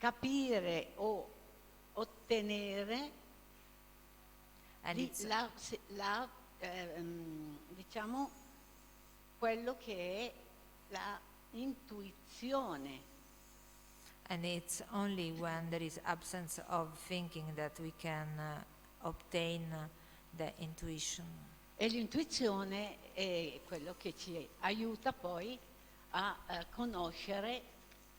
capire o ottenere And it's, diciamo, quello che è la intuizione. and it's only when there is absence of thinking that we can obtain the intuition. E l'intuizione è quello che ci aiuta poi a conoscere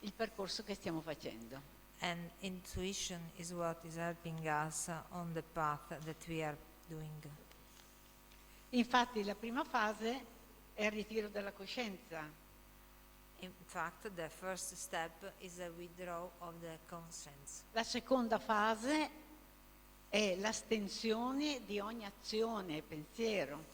il percorso che stiamo facendo. And intuition is what is helping us on the path that we are doing. Infatti la prima fase è il ritiro della coscienza. In fact, the first step is the withdrawal of the conscience. La seconda fase è l'astensione di ogni azione e pensiero.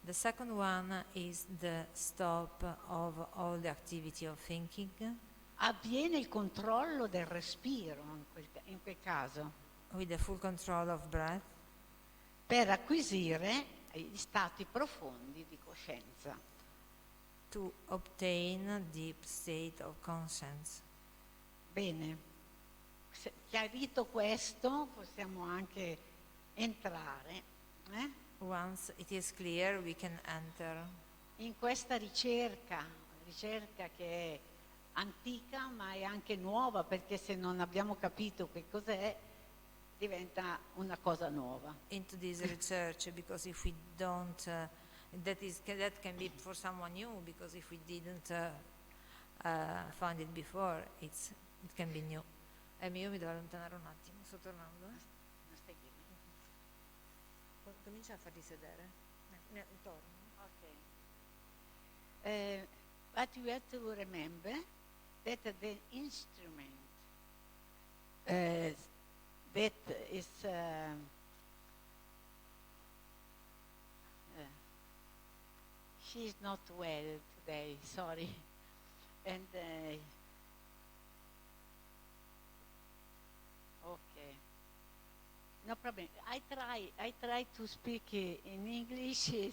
The second one is the stop of all the activity of thinking. Avviene il controllo del respiro in quel caso, With the full control of breath, per acquisire gli stati profondi di coscienza. to obtain a deep state of conscience. Bene, chiarito questo possiamo anche entrare Once it is clear, we can enter in questa ricerca che è antica ma è anche nuova, perché se non abbiamo capito che cos'è diventa una cosa nuova. into this research, because if we don't, that can be for someone new, because if we didn't find it before, it can be new. Io mi devo allontanare un attimo, sto tornando. Non stai bene? Comincia a farli sedere. Torno. Okay. But you have to remember that the instrument that is she's not well today, sorry, and okay, no problem. I try to speak in English. You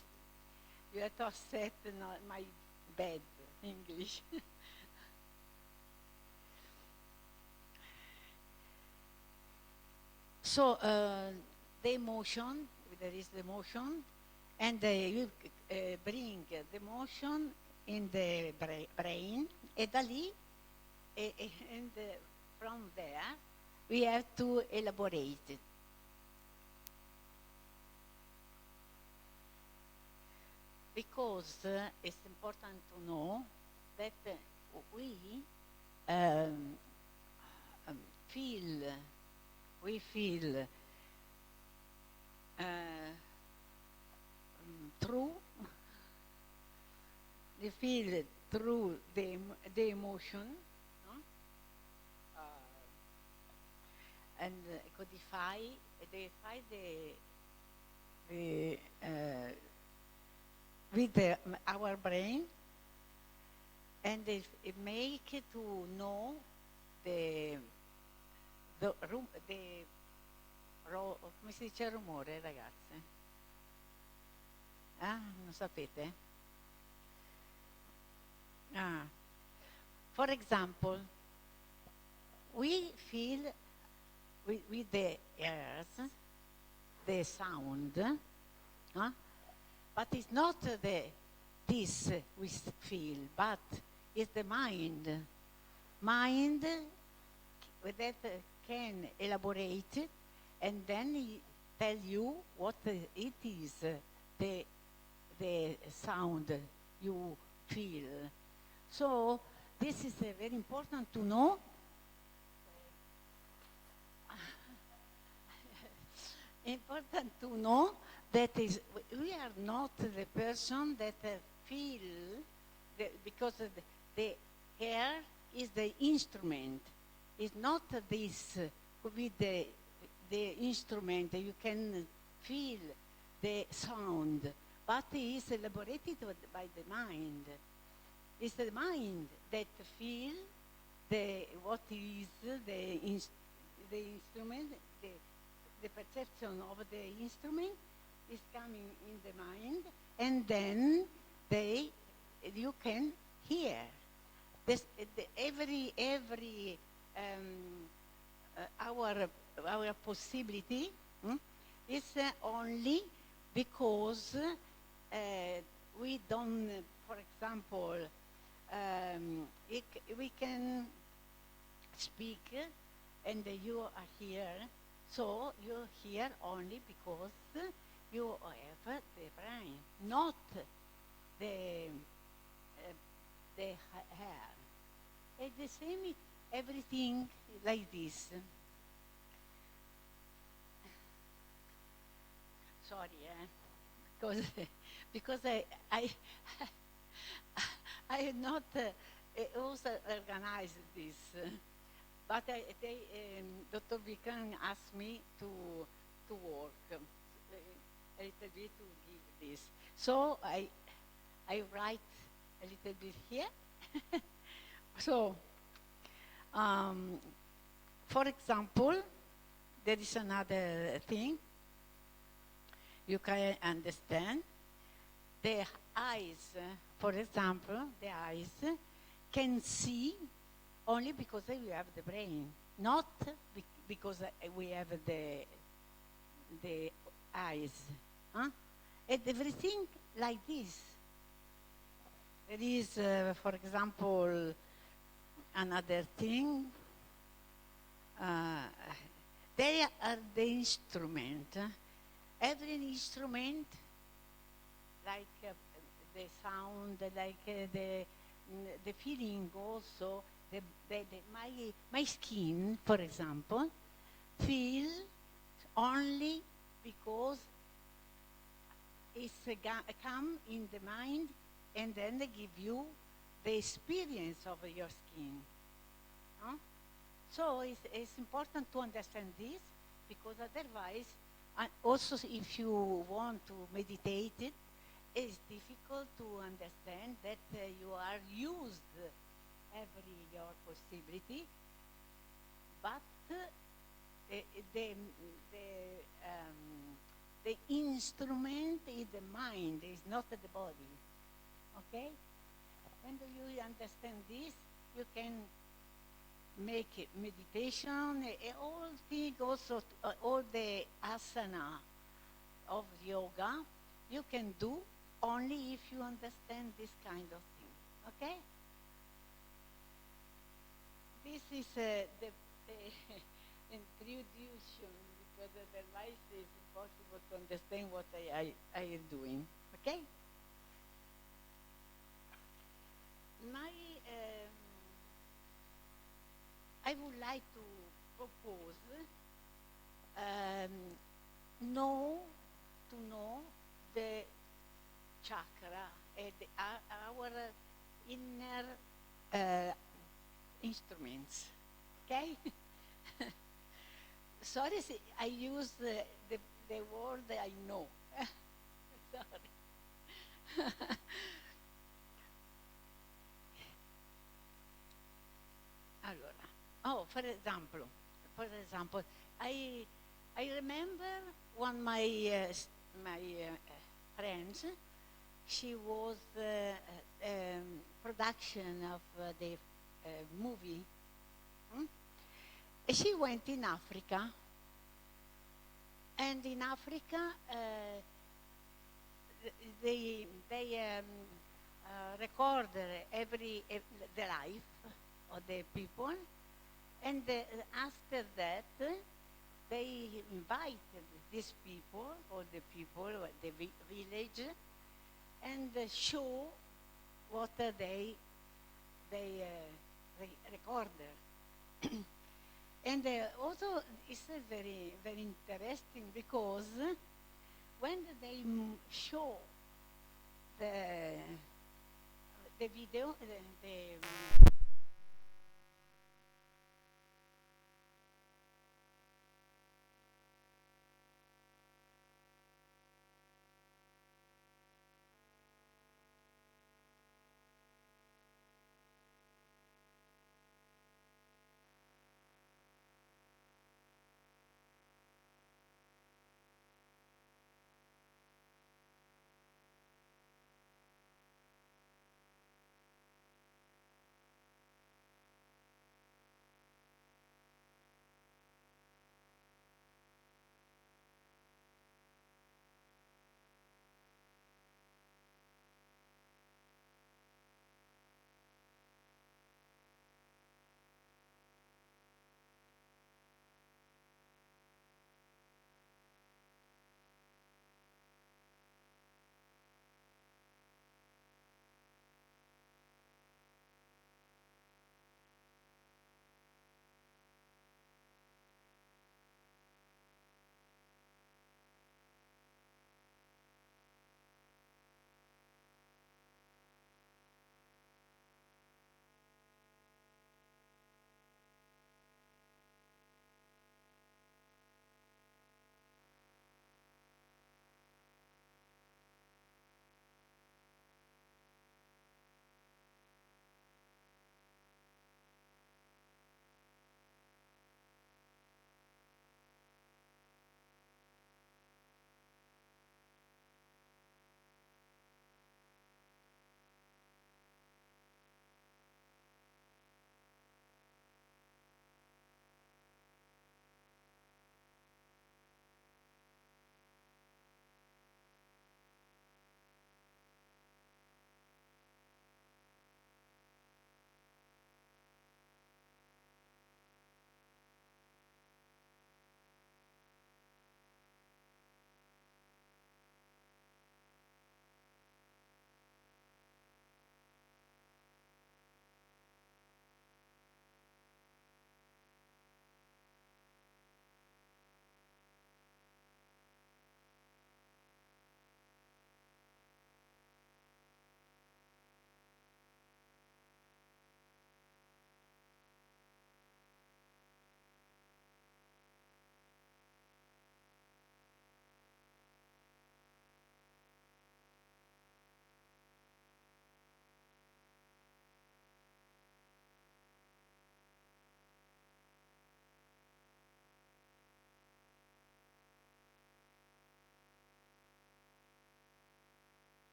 have to accept my bad English. So the emotion, there is the emotion, and you bring the emotion in the brain, e da lì, and from there, we have to elaborate it. Because it's important to know that we feel through the emotion, no? And codify with our brain, and it make to know come si dice il rumore, ragazze? Non sapete? For example, we feel with the ears the sound, but it's not this we feel, but it's the mind that can elaborate it, and then he tell you what it is, the sound you feel. So this is very important to know. Important to know that we are not the person that feel, because the hair is the instrument. It's not this with the instrument you can feel the sound, but it is elaborated by the mind. It's the mind that feel what is the instrument, the perception of the instrument is coming in the mind, and then you can hear. Every our possibility is only because we don't, for example, we can speak and you are here, so you're here only because you have the brain, not the, the hair. And the same, everything like this. Sorry, because because I I have not also organized this, but Dr. Vikram asked me to work a little bit to give this. So I write a little bit here. So, for example, there is another thing you can understand. The eyes, for example, the eyes can see only because we have the brain, not because we have the eyes. Huh? And everything like this. There is, for example, another thing. They are the instrument. Every instrument, like the sound, like the feeling also, my skin, for example, feel only because it's come in the mind and then they give you the experience of your skin. Huh? So it's important to understand this because otherwise, also if you want to meditate it, it's difficult to understand that you are used every your possibility, but the the instrument is the mind, is not the body. Okay? When do you understand this, you can make meditation, all things also, all the asana of yoga, you can do only if you understand this kind of thing. Okay? This is the introduction because otherwise it's impossible to understand what I am doing. Okay? I would like to propose to know the chakra and our inner instruments. Okay? Sorry, I use the word I know. Sorry. Allora, for example, I remember one of my friends. She was production of the movie. She went in Africa, and in Africa they record the life of the people, and after that they invited these people, or the people, the village, and show what they recorded. And also it's very, very interesting because when they show the video,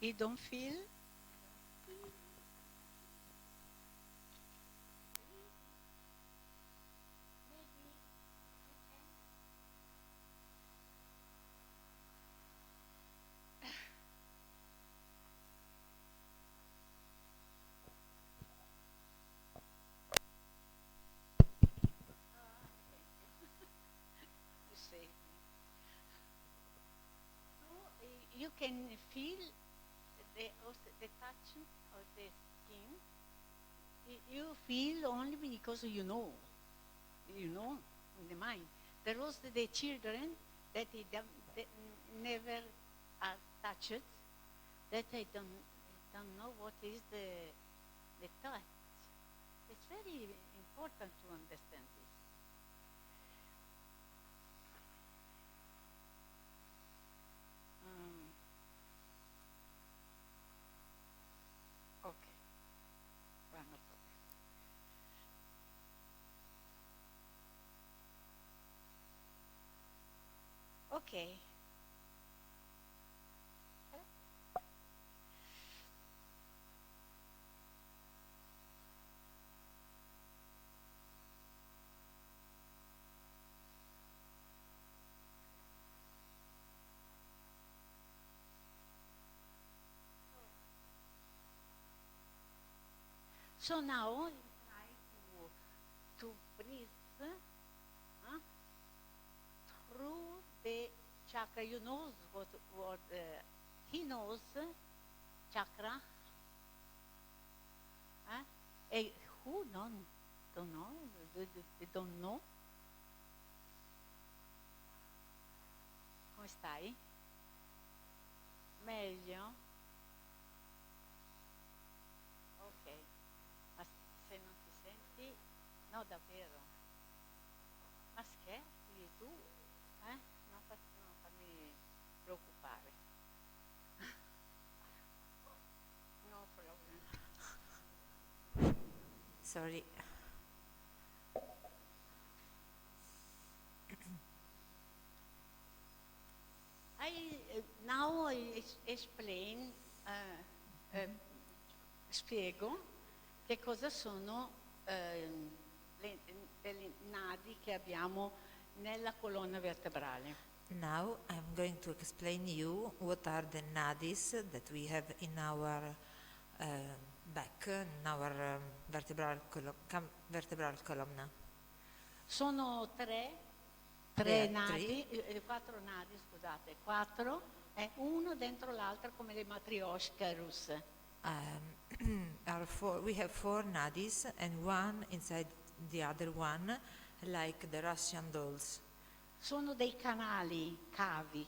You don't feel? You say. So you can feel also the touch of the skin. You feel only because you know, in the mind. There was the children that that never are touched, that they don't know what is the touch. It's very important to understand this. Um, okay, well, no problem. Okay. So now try to breathe through the chakra. You know what he knows chakra. E who don't know? They don't know. Come stai? Meglio? Ok. Ma se non ti senti? No, davvero. Ma scherzi tu? Non farmi preoccupare. No problem. Sorry. Now I explain, spiego che cosa sono delle nadi che abbiamo nella colonna vertebrale. Now I'm going to explain you what are the nadis that we have in our back, in our vertebral column. Sono tre There are nadi, quattro nadi, scusate, quattro, uno dentro l'altro come le matrioshka russe. We have four nadis and one inside the other one, like the Russian dolls. Sono dei canali, cavi,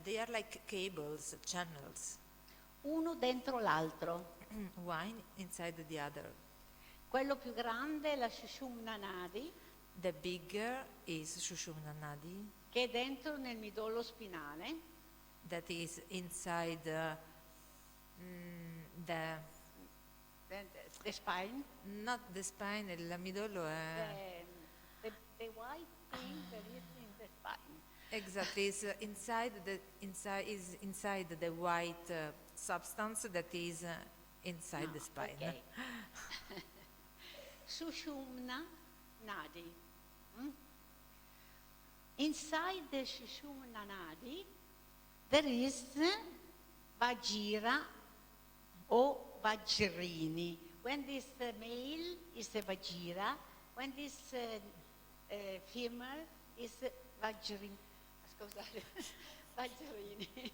They are like cables, channels, uno dentro l'altro. one inside the other. Quello più grande è la Sushumna Nadi, The bigger is Sushumna Nadi, che è dentro nel midollo spinale, that is inside the the spine, not the spine, il midollo è the white thing that is in the spine. exactly is inside the white substance that is inside the spine. Okay. Sushumna Nadi. Inside the Sushumna Nadi, there is Vajira or Vajrini. When this male is a Vajira, when this female is Vajrini. Scusate, Vajrini.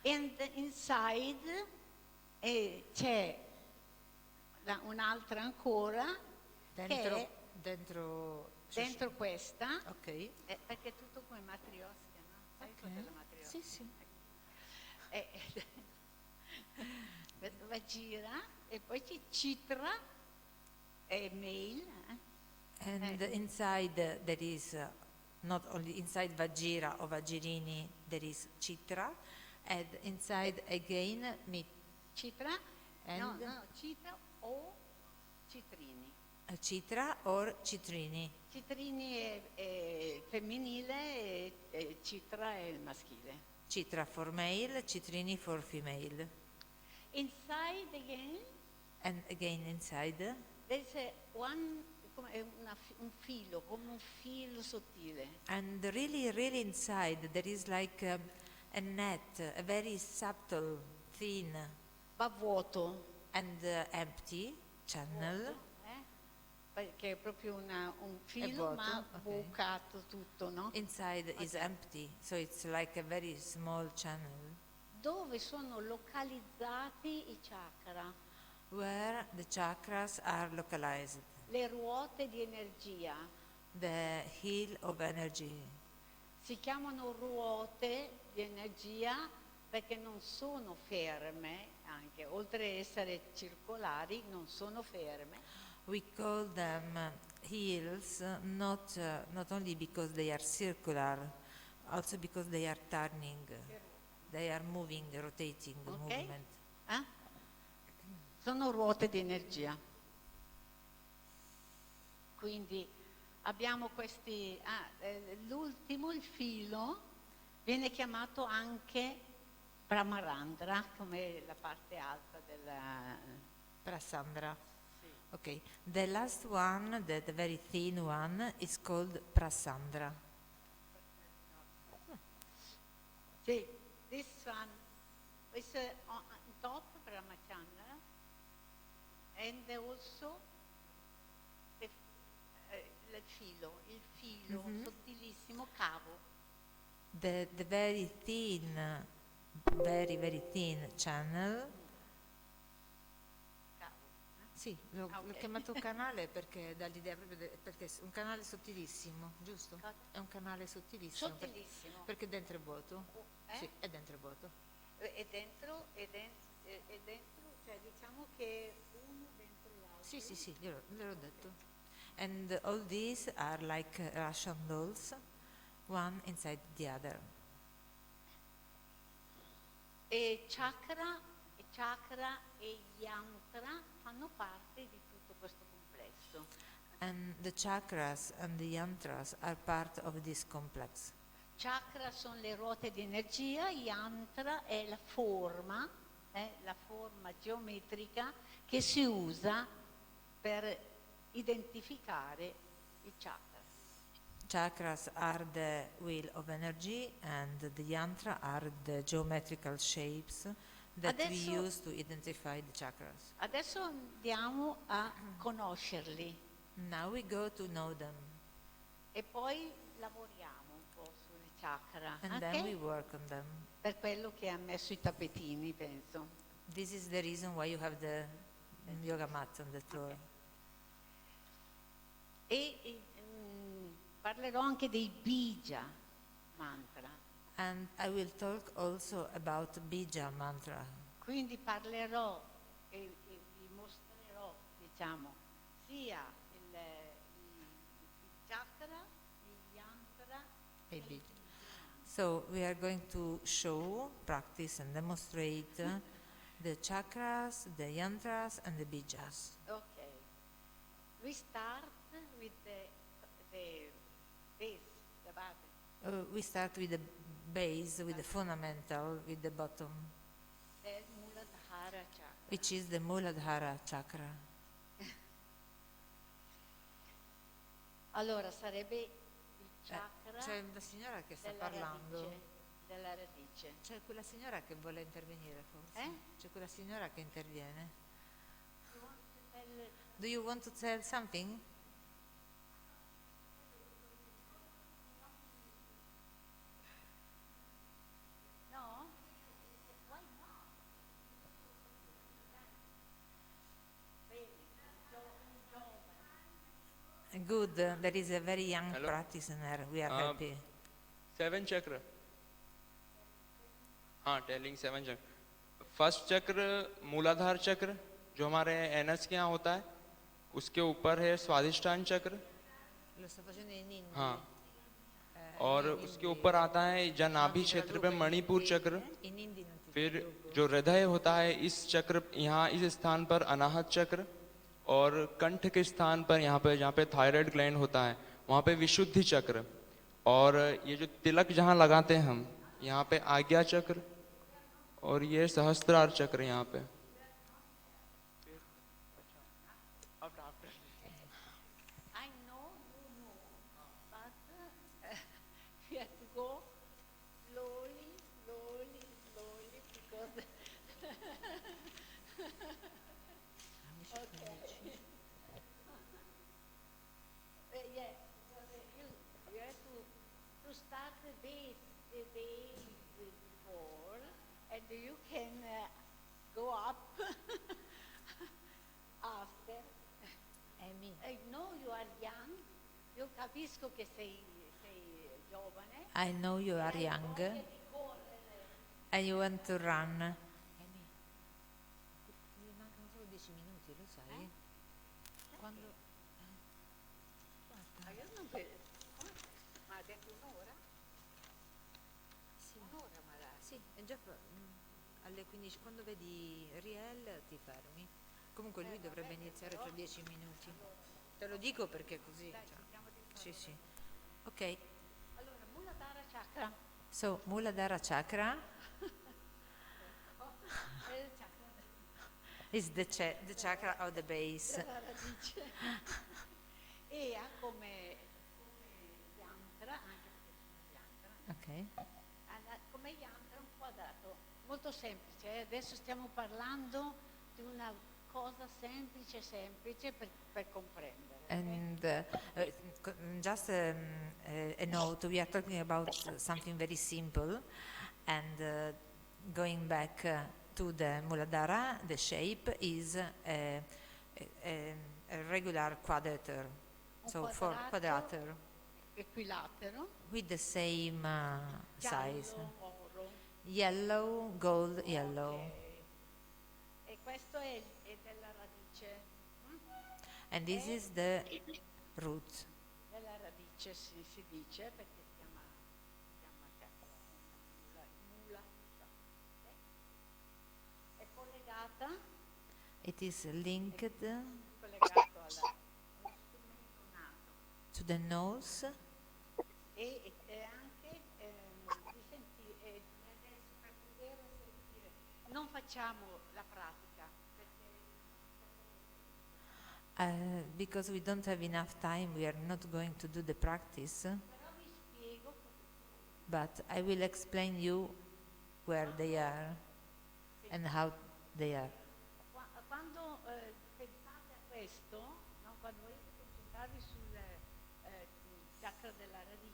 And inside c'è un'altra ancora dentro questa, Ok. perché è tutto come matriosca, no? Sai Ok. cos'è la matriosca? Sì, sì. Vajira e poi c'è Citra e male. And inside there is not only inside Vajira or Vajirini there is Chitra, and inside again Citra? No, And? Citra o Citrini. Chitra or Citrini. Citrini è femminile e Citra è il maschile. Citra for male, Citrini for female. Inside again, And again inside, there's un filo, come un filo sottile. and really, really inside, there is like a net, a very subtle, thin, Va vuoto. and empty channel. Perché è proprio un filo vuoto, ma ok. bucato tutto, no? Inside is empty, so it's like a very small channel Dove sono localizzati i chakra, where the chakras are localized, le ruote di energia. the heel of energy. Si chiamano ruote di energia perché non sono ferme, anche oltre ad essere circolari, non sono ferme. We call them heels not only because they are circular, also because they are turning, they are moving, rotating, Ok? movement. Eh? Sono ruote di energia. Quindi abbiamo questi, l'ultimo, il filo, viene chiamato anche Brahmarandra, come la parte alta della... Prasandra. Sì. Okay. The last one, the very thin one, is called Prasandra. Sì, this one is on top Brahmachandra and also il filo sottilissimo cavo. The very thin, very thin channel. Cavo. Sì, l'ho Ok. chiamato canale perché dà l'idea proprio perché è un canale sottilissimo, giusto? Cosa? È un canale sottilissimo. Sottilissimo. Perché dentro è vuoto. Eh? Sì, è dentro è vuoto. E dentro, cioè diciamo che uno dentro l'altro. Sì, gliel'ho detto. And all these are like Russian dolls, one inside the other. E chakra e yantra fanno parte di tutto questo complesso. And the chakras and the yantras are part of this complex. Chakra sono le ruote di energia, yantra è la forma geometrica che si usa per identificare i chakra. Chakras are the wheel of energy and the yantra are the geometrical shapes that we Adesso- use to identify the chakras. Adesso andiamo a conoscerli Now we go to know them e poi lavoriamo un po' sulle chakra, and ok? then we work on them. Per quello che ha messo i tappetini, penso. This is the reason why you have the yoga mat on the floor. Parlerò anche dei bija mantra. And I will talk also about Bija mantra. Quindi parlerò e vi mostrerò, diciamo, sia il chakra, il yantra e il Bija. So we are going to show, practice and demonstrate the chakras, the yantras and the bijas. Ok. We start with the base, the base, We start with the base, with the fundamental, with the bottom, the Muladhara chakra. which is the Muladhara chakra. Allora sarebbe il chakra C'è una signora che sta della parlando. radice, della radice. C'è quella signora che vuole intervenire forse. Eh? C'è quella signora che interviene. You want to tell- Do you want to tell something? No? Why not? Bene, giovane. Good. There is a very young Hello. practitioner. We are happy. 7 चक्र हाँ telling 7 चक्र first चक्र मूलाधार चक्र जो हमारे anus के यहाँ होता है उसके ऊपर है स्वादिष्ठान चक्र Lo sto facendo in India. हाँ और उसके ऊपर आता है जनाभि क्षेत्र पे मणिपुर चक्र In India non ti फिर जो हृदय होता है इस चक्र यहाँ इस स्थान पर अनाहत चक्र और कंठ के स्थान पर यहाँ पे जहाँ पे थायराइड ग्लैंड होता है वहाँ पे विशुद्धि चक्र और ये जो तिलक जहाँ लगाते हैं हम यहाँ पे आज्ञा चक्र और ये सहस्त्रार चक्र यहाँ पे। I know you know, but we have to go slowly, slowly, slowly because. Okay. Yeah, because you have to start the day before, and you can go up after. Amy. I know you are young, io capisco che sei giovane. I know you are hai young voglia di correre. and you want to run. Amy, mi mancano solo 10 minuti, lo sai? Quando... Ma io non vedo. Ma ha detto un'ora? Sì. Un'ora ma dai. Sì, è già alle 15, quando vedi Riel ti fermi. Comunque lui dovrebbe iniziare tra 10 minuti. Te lo dico perché così. Dai, cioè. cerchiamo di farlo. Sì, sì. Ok, Allora, Muladhara Chakra. so Muladhara Chakra È il chakra is the chakra of the base. della radice. E ha come yantra, anche perché sono yantra, Ok. come yantra un quadrato molto semplice. Adesso stiamo parlando di una cosa semplice per comprendere. Ok? And just a note, we are talking about something very simple, and going back to the Muladhara, the shape is a regular quadrilateral, Un so for quadrilateral equilatero, with the same size, giallo, oro. yellow, gold, yellow, Ok. E questo è della radice. and this is the root. Della radice si dice perché si chiama chakra, mula. Ok? È collegata, It is linked collegato allo strumento nato to the nose. e anche di sentire, adesso per poter sentire, non facciamo la pratica perché Because we don't have enough time, we are not going to do the practice, però vi spiego but I will explain you where they are and how they are. quando pensate a questo, no, quando volete concentrarvi sul chakra della radice,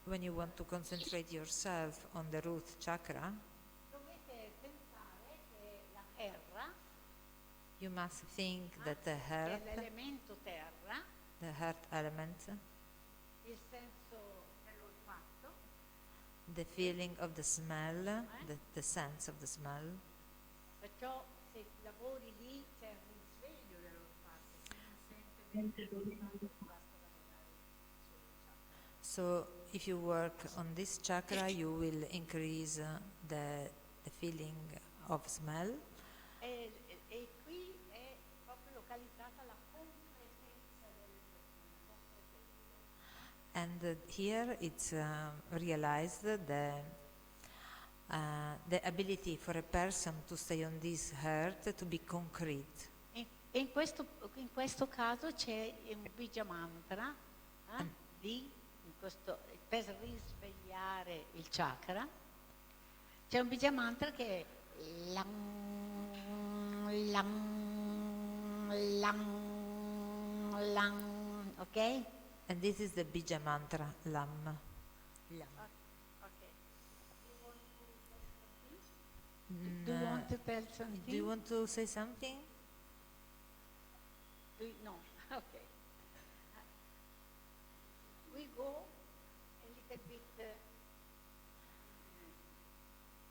When you want to concentrate yourself on the root chakra, dovete pensare che la terra, you must think that the che è earth, l'elemento terra, the earth element, il senso dell'olfatto, the feeling of the smell, the sense of the smell. perciò se lavori lì c'è il risveglio dell'olfatto, se non sente basta lavorare sul chakra. So if you work on this chakra, you will increase the feeling of smell. E qui è proprio localizzata la compresenza And here it's realized the ability for a person to stay on this earth to be concrete. E in questo caso c'è un bija mantra per risvegliare il chakra. C'è un bija mantra che è lang, lang, lang, lang, ok? And this is the Bija mantra, Lam. Ok. Do you want to tell something? Do you want to say something? No, ok. We go a little bit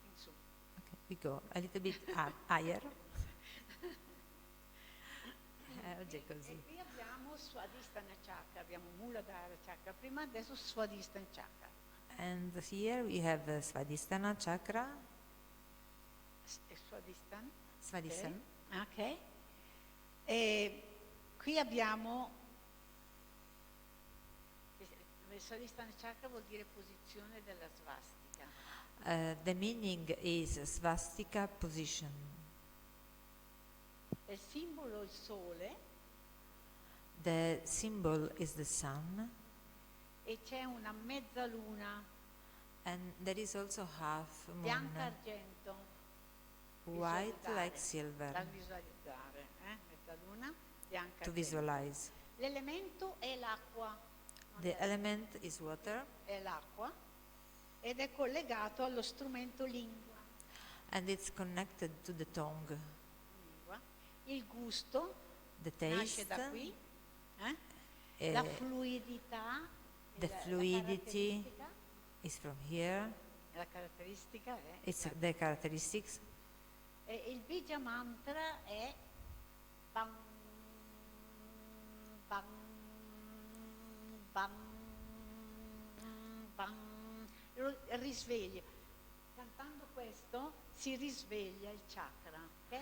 in su. Okay, we go a little bit higher. Oggi è così. E qui abbiamo Swadhisthana Chakra, abbiamo Muladhara Chakra prima, adesso Swadhisthana Chakra. And here we have Svadhisthana chakra. Swadhisthana. Svadhisthana. Ok. E qui abbiamo Swadhisthana Chakra vuol dire posizione della svastica. The meaning is swastika position. Il simbolo è il sole The symbol is the sun, e c'è una mezzaluna and there is also half bianca moon, argento white like da silver, visualizzare, mezzaluna bianca to argento. visualize. L'elemento è l'acqua, The element is water, è l'acqua ed è collegato allo strumento lingua. and it's connected to the tongue. Lingua. Il gusto The nasce taste, da qui, eh, la fluidità, the la fluidity caratteristica, is from here. la caratteristica è It's the characteristics. e il bija mantra è bam bam bam bam, risveglia. Cantando questo si risveglia il chakra, ok?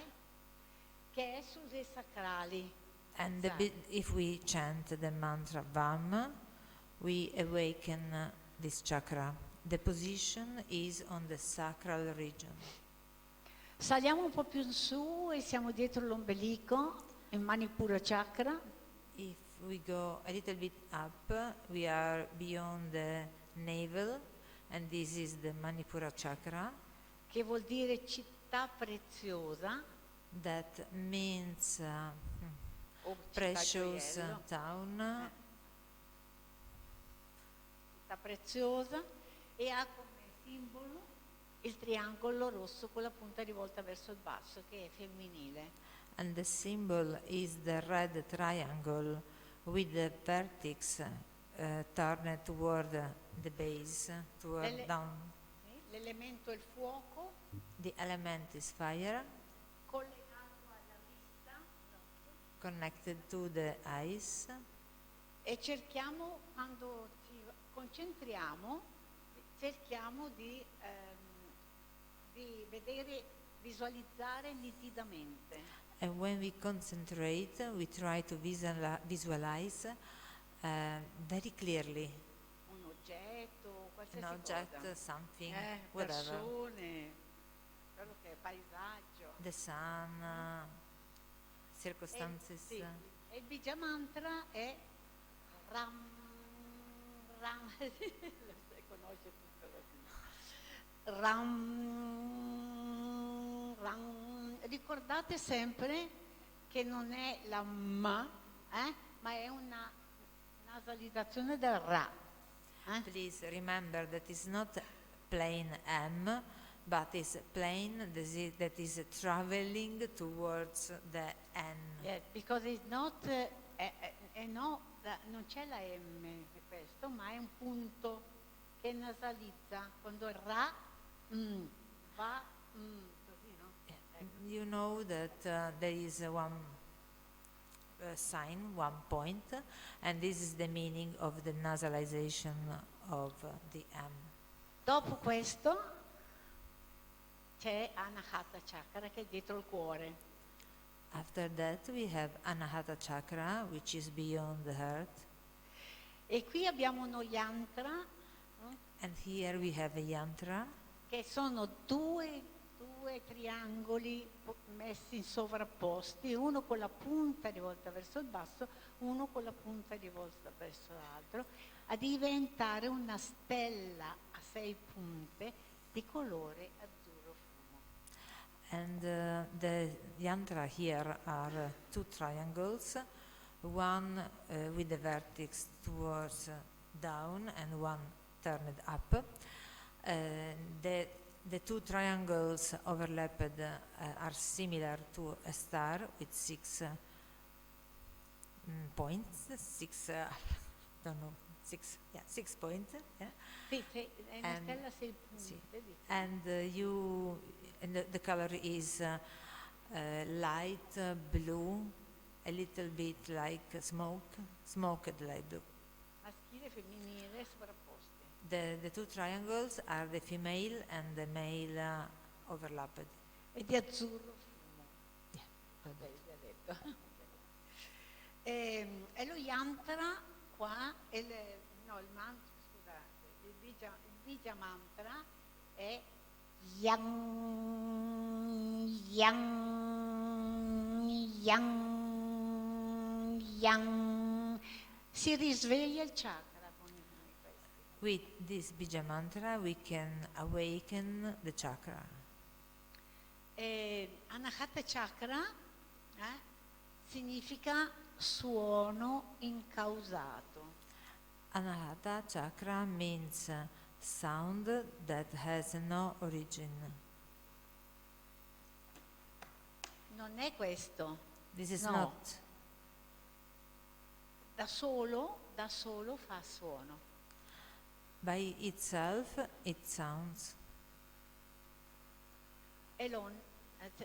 Che è sulle sacrali. And if we chant the mantra Vam, we awaken this chakra. The position is on the sacral region. Saliamo un po' più in su e siamo dietro l'ombelico, in Manipura Chakra. If we go a little bit up, we are beyond the navel, and this is the Manipura chakra. Che vuol dire città preziosa That means o città precious gioiello, town, città preziosa, e ha come simbolo il triangolo rosso con la punta rivolta verso il basso, che è femminile. and the symbol is the red triangle with the vertex turned toward the base, toward Delle- down. L'elemento è il fuoco, The element is fire, collegato alla vista, connected to the eyes, e cerchiamo, quando ci concentriamo, cerchiamo di vedere, visualizzare nitidamente. and when we concentrate, we try to visualize very clearly Un oggetto, an qualsiasi object, cosa. something, whatever, Persone, quello che è paesaggio. the sun, circumstances. Sì. E il Bija Mantra è Ram, Ram, conosce tutto Ram, Ram. Ricordate sempre che non è la ma è una nasalizzazione del Ra. Please remember that it's not plain M, but it's plain that is traveling towards the N. Yeah, because it's not, non c'è la M per questo, ma è un punto che nasalizza quando il Ra va così, no? You know that there is one sign, one point, and this is the meaning of the nasalization of the M. Dopo questo c'è Anahata Chakra che è dietro il cuore. After that, we have Anahata Chakra, which is beyond the heart. E qui abbiamo uno yantra, no? And here we have a yantra, Che sono due triangoli messi in sovrapposti, uno con la punta rivolta verso il basso, uno con la punta rivolta verso l'altro, a diventare una stella a 6 punte di colore azzurro fumo. and the yantra here are two triangles, one with the vertex towards down and one turned up. The two triangles overlapped are similar to a star with 6 points, 6, don't know, 6 points, yeah. Sì, è una And- stella a 6 sì. punte. And the color is light blue, a little bit like smoked light blue. Maschile e femminile sovrapposti. The two triangles are the female and the male overlapped. E di azzurro fumo. Yeah. Ok, già detto. E lo yantra qua, il mantra Bija Mantra è yang, yang, yang, yang. Si risveglia il chakra con questo. With this Bija mantra, we can awaken the chakra. Anahata Chakra significa suono incausato. Anahata chakra means sound that has no origin. Non è questo. This is No. not. Da solo fa suono. By itself, it sounds.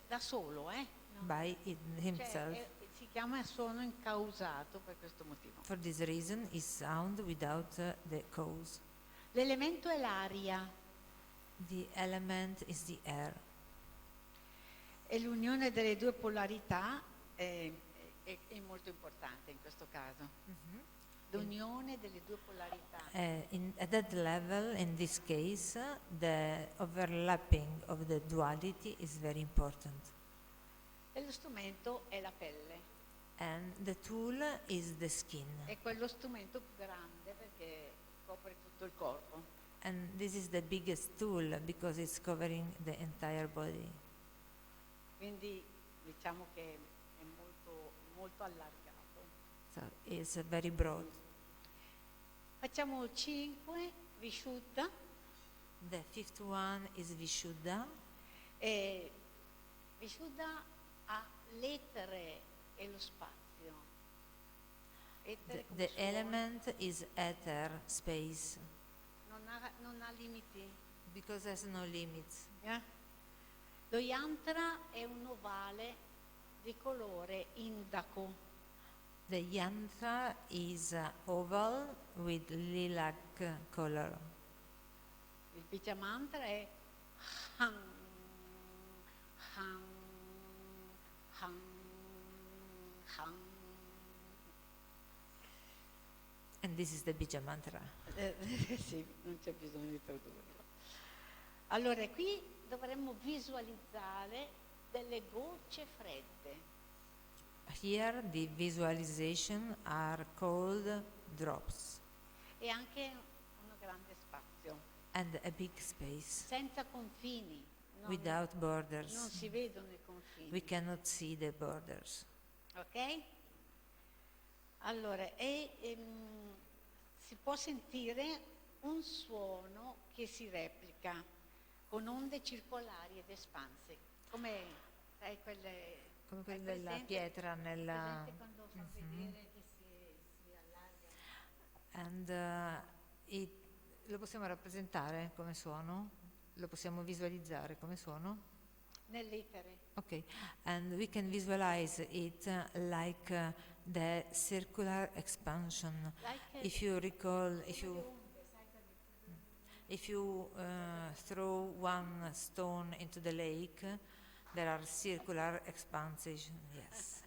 Da solo, no? By himself. Cioè, si chiama suono incausato per questo motivo. For this reason, is sound without the cause. L'elemento è l'aria The element is the air. e l'unione delle due polarità è molto importante in questo caso. L'unione delle due polarità. At that level, in this case, the overlapping of the duality is very important. E lo strumento è la pelle. And the tool is the skin. È quello strumento più grande perché copre tutto il corpo. And this is the biggest tool because it's covering the entire body. Quindi diciamo che è molto, molto allargato. So it's very broad. Facciamo 5, Vishuddha. The fifth one is Vishuddha. E Vishuddha ha l'etere e lo spazio. Etere come The suono, element is ether, space, non ha limiti. because there's no limits. Lo yantra è un ovale di colore indaco. The yantra is oval with lilac color. Il Bija Mantra è Han, Han, Han, Han. And this is the Bija mantra. Sì, non c'è bisogno di tradurlo. Allora, qui dovremmo visualizzare delle gocce fredde. Here the visualization are called drops E anche un grande spazio, and a big space senza confini. without Non borders. si vedono i confini. We cannot see the borders. Ok? Allora, si può sentire un suono che si replica con onde circolari ed espanse, come sai, quelle. Come hai quella della presente- pietra nella... presente quando fa vedere che si allarga? And lo possiamo rappresentare come suono? Lo possiamo visualizzare come suono? Nell'etere. Okay, and we can visualize it like the circular expansion. Like If you recall, le onde, sai, if you throw one stone into the lake, there are circular expansions. Yes.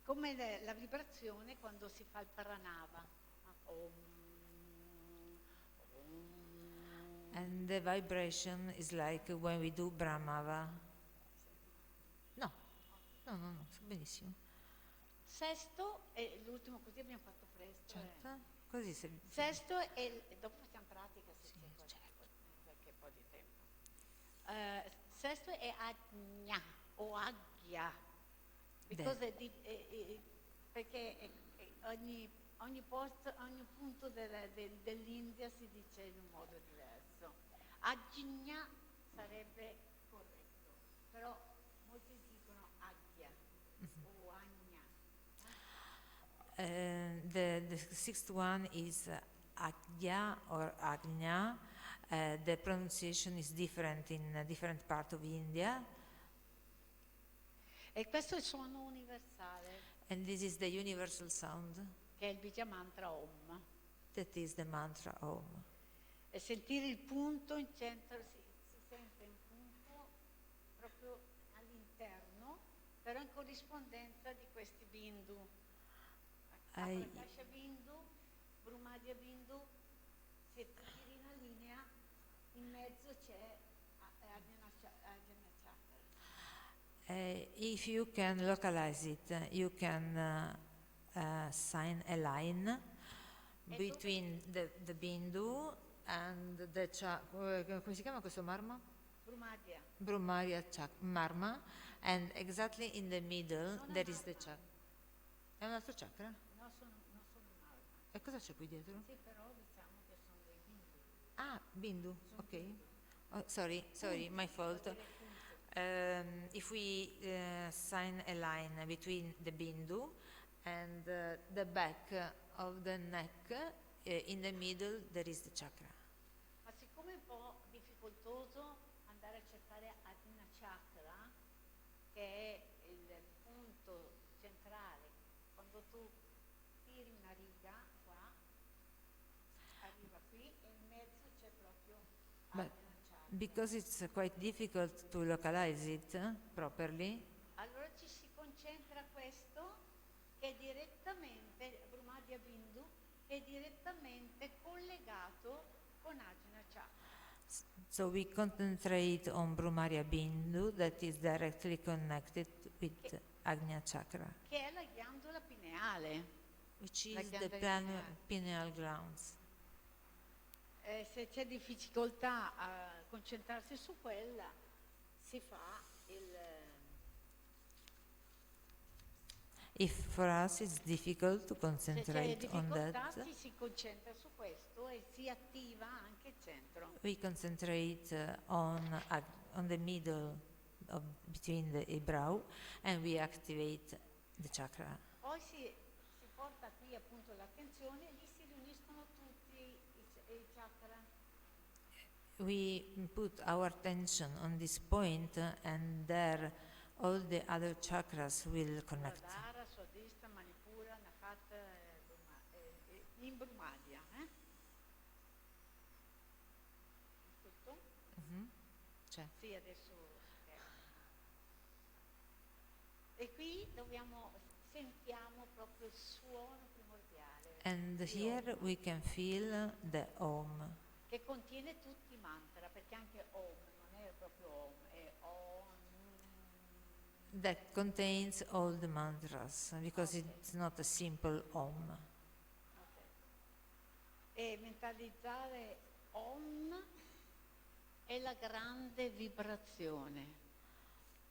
come la vibrazione quando si fa il Paranava. Om, om. And the vibration is like when we do Brahmava. No, so benissimo. Sesto è l'ultimo, così abbiamo fatto presto. Certo. Così se... Sesto e dopo facciamo pratica se Sì, c'è certo. qualche po' di tempo. Sesto è Agnya o Agya, perché ogni posto, ogni punto dell'India si dice in un modo diverso. Agnya sarebbe corretto, però molti dicono Agya o Agna. The sixth one is Agya or Agnya. The pronunciation is different in different part of India, E questo è il suono universale, and this is the universal sound. che è il Bija Mantra Om. That is the mantra Om. E sentire il punto in centro, si sente un punto proprio all'interno, però in corrispondenza di questi bindu. I, Prakasha Bindu, Brumadhya Bindu, se tu tiri una linea, in mezzo c'è Ajna Chakra. if you can localize it, you can sign a line between the bindu and the come si chiama questo marma? Brumadhya. Brumaria marma, and exactly in the middle Non è there is the marma. chakra. È un altro chakra? No, sono marma. E cosa c'è qui dietro? Sì, però diciamo che sono dei bindu. Ah, bindu, ok. Oh, sorry, my fault. If we sign a line between the bindu and the back of the neck, in the middle there is the chakra. Ma siccome è un po' difficoltoso andare a cercare Ajna Chakra, che è il punto centrale, quando tu tiri una riga qua, arriva qui e in mezzo c'è proprio But Ajna Chakra. because it's quite difficult to localize it properly, Allora ci si concentra questo che è direttamente, Brumadhya Bindu, che è direttamente collegato con Ajna Chakra. so we concentrate on Brumaria Bindu that is directly connected with Agnya Chakra, Che è la ghiandola pineale. which La is the ghiandola pineal glands. Se c'è difficoltà a concentrarsi su quella, si fa il... If for us it's difficult to Se c'è concentrate on difficoltà that, ci si concentra su questo e si attiva anche il centro. we concentrate on the middle between the eyebrow, and we activate the chakra. Poi si porta qui appunto l'attenzione e lì si riuniscono tutti i chakra. We put our attention on this point, and there all the other chakras will connect. Muladhara, Swadhisthana, Manipura, Nakata, in Brumadhya. Tutto? Cioè, Sì, adesso. E qui sentiamo proprio il suono primordiale. and di here Om, we can feel the Om, che contiene tutti i mantra, perché anche Om non è proprio Om, è Om. that contains all the mantras, because Okay. it's not a simple Om. Ok. E mentalizzare Om è la grande vibrazione.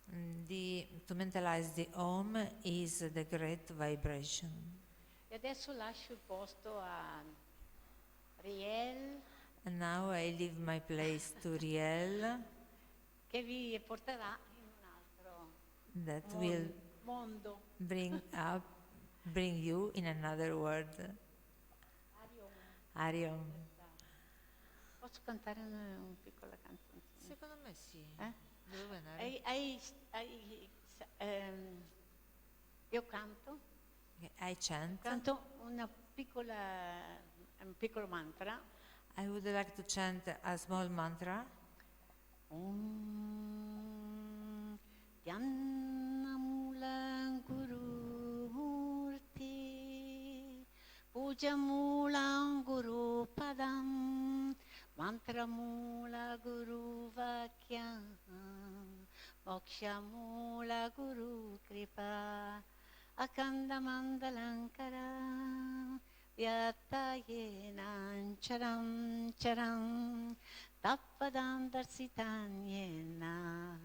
To mentalize the Om is the great vibration. E adesso lascio il posto a Riel, And now I leave my place to Riel, che vi porterà in un altro that will mondo. bring you in another world. Ariom. Ariom. Posso cantare una piccola canzoncina? Secondo me sì. Eh? Dove andare? Io canto I chant. un piccolo mantra. I would like to chant a small mantra. Om Dhyanamula Guru Murti Pujamula Guru Padam Mantramula Guru Vakyam Mokshamula Guru Kripa Akanda Mandalankara Vyatayenam Charam Charam Tappadam Darsitanyena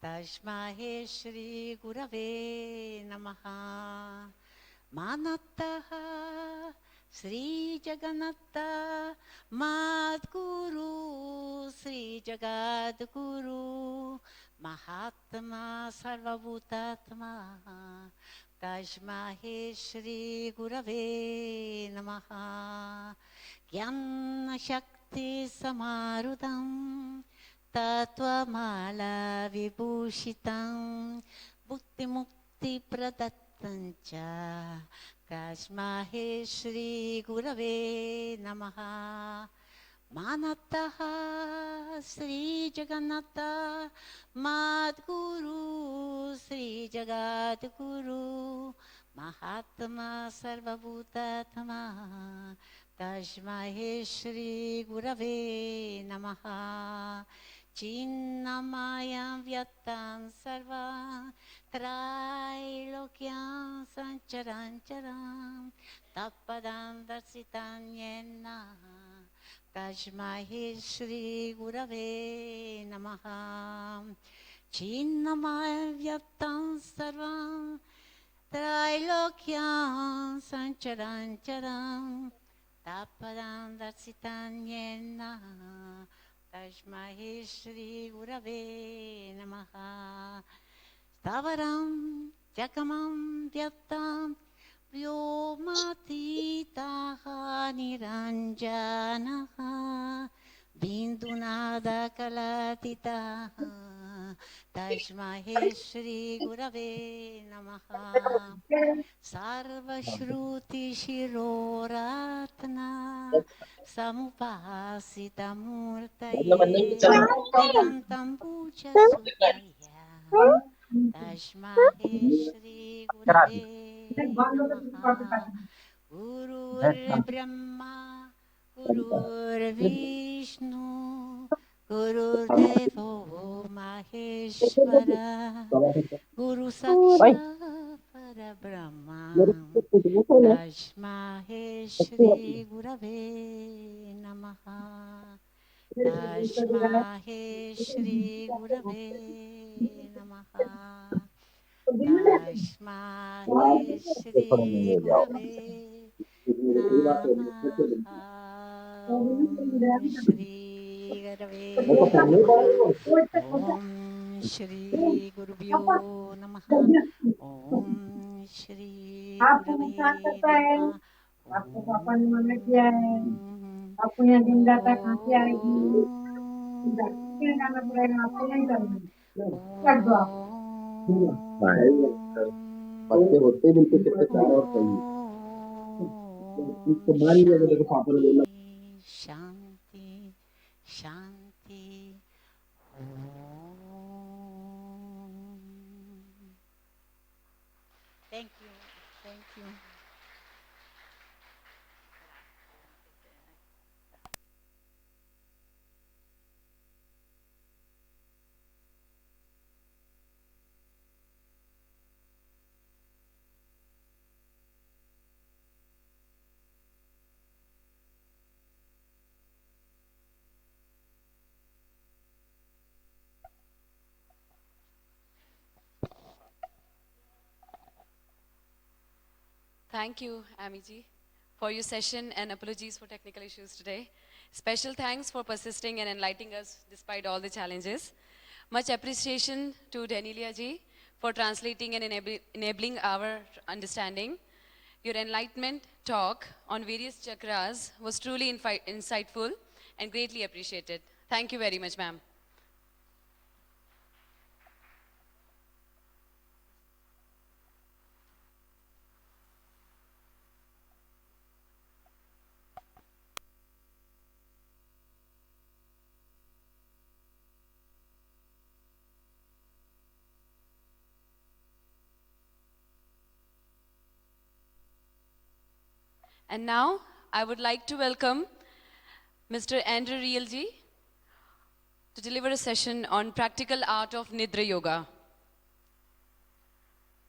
Tashmahe Shri Gurave Namaha Manataha Sri Jagannatha Madguru Sri Jagadguru Mahatma Sarvabhutatma Tashmahe Shri Gurave Namaha Jnana Shakti Samarudam Tattvamala Vibhushitam Bhukti Mukti Pradattancha Tashmahe Shri Gurave Namaha Manataha Sri Jagannatha Madguru Sri Sri Jagadguru Mahatma Sarvabhutatma Tasmahe Shri Gurave Namaha Chinnamaya Vyattam Sarva Trailokyam Sancharancharam Tapadam Darsitanyena Tasmahe Shri Gurave Namaha Chinnamaya Vyaptam Sarvam Trailokyam Sancharancharam Tapadam Darsitanyena Tasmahe Shri Gurave Namaha Stavaram Jakamam Vyaptam Vyomatitaha Niranjanaha Bindunada Kalatitaha Tasmahe Shri Gurave Namaha Sarvashruti Shiroratna Samupasita Murtaye Nidantam Puja Sudaya Tasmahe Shri Gurave Namaha Gurur Brahma Gurur Vishnu Gurur Devo Maheshwara Guru Sakshat Parabrahma Tasmahe Shri Gurave Namaha Tasmahe Shri Gurave Namaha Tasmahe Shri Gurave Namaha Om Shri Gurave Namaha Om Shri Gurubhyo Namaha Om Shri Aku Gurave kakak Namaha aku papa ni mana dia Om aku yang dinda tak kasih lagi tidak kira nama Om saya apa yang kami Om kerja पत्ते होते बिल्कुल कितने चार और चाहिए इसको मान लिया तो देखो पापा ने बोला Shanti, Shanti, Om. Thank you, thank you. Thank you, Amiji, for your session and apologies for technical issues today. Special thanks for persisting and enlightening us despite all the challenges. Much appreciation to Danilia ji for translating and enabling our understanding. Your enlightenment talk on various chakras was truly insightful and greatly appreciated. Thank you very much, ma'am. And now, I would like to welcome Mr. Andrew Realji to deliver a session on practical art of Nidra Yoga.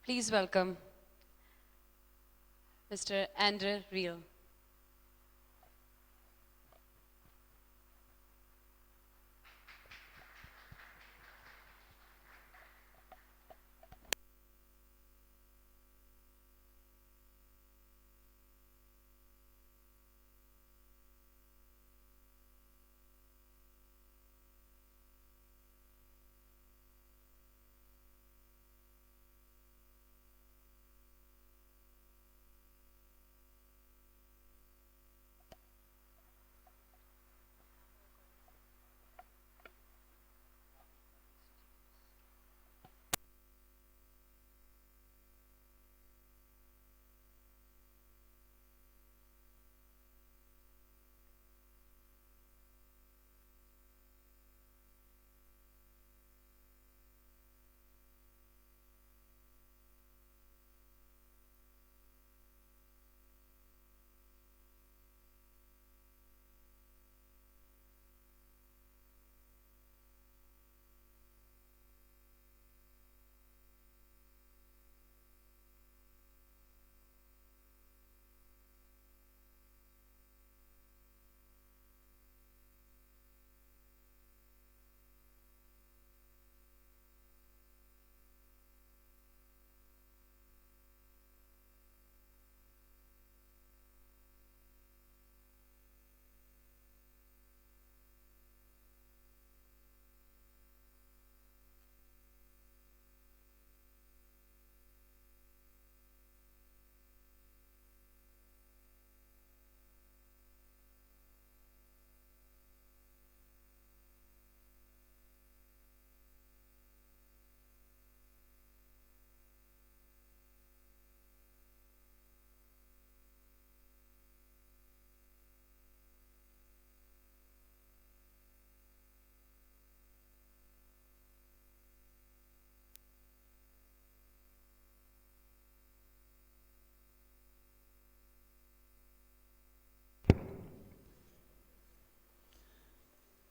Please welcome Mr. Andrew Real.